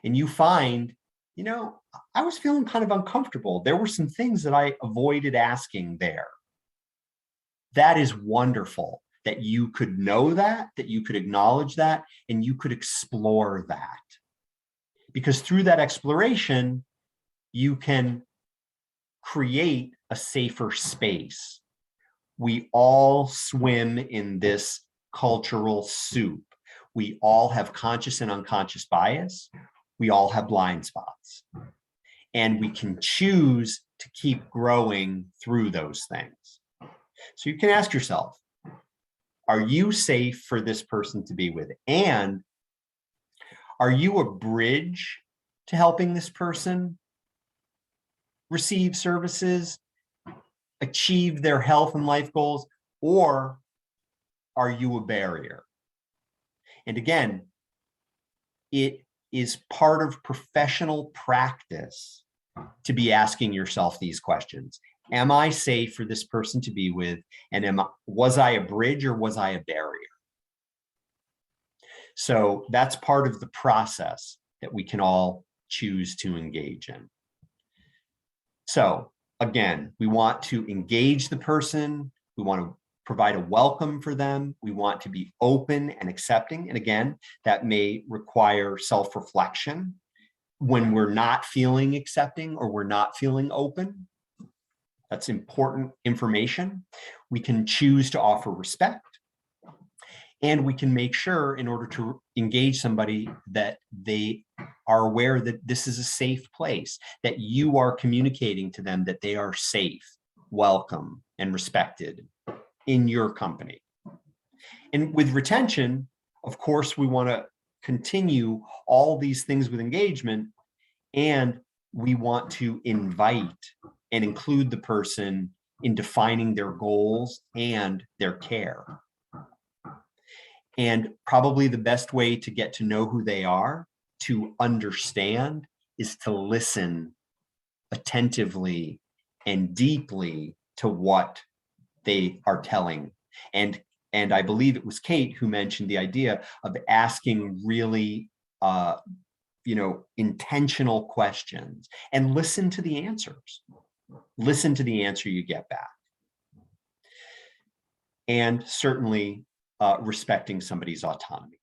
and you find, you know, I was feeling kind of uncomfortable. There were some things that I avoided asking there. That is wonderful that you could know that you could acknowledge that, and you could explore that. Because through that exploration, you can create a safer space. We all swim in this cultural soup. We all have conscious and unconscious bias. We all have blind spots. And we can choose to keep growing through those things. So you can ask yourself, are you safe for this person to be with? And are you a bridge to helping this person receive services, achieve their health and life goals, or are you a barrier? And again, it is part of professional practice to be asking yourself these questions. Am I safe for this person to be with? And was I a bridge or was I a barrier? So that's part of the process that we can all choose to engage in. So again, we want to engage the person. We want to provide a welcome for them. We want to be open and accepting. And again, that may require self-reflection when we're not feeling accepting or we're not feeling open. That's important information. We can choose to offer respect. And we can make sure, in order to engage somebody, that they are aware that this is a safe place, that you are communicating to them that they are safe, welcome, and respected in your company. And with retention, of course, we want to continue all these things with engagement, and we want to invite and include the person in defining their goals and their care. And probably the best way to get to know who they are, to understand, is to listen attentively and deeply to what they are telling. And I believe it was Kate who mentioned the idea of asking really intentional questions, and listen to the answers. Listen to the answer you get back. And certainly respecting somebody's autonomy.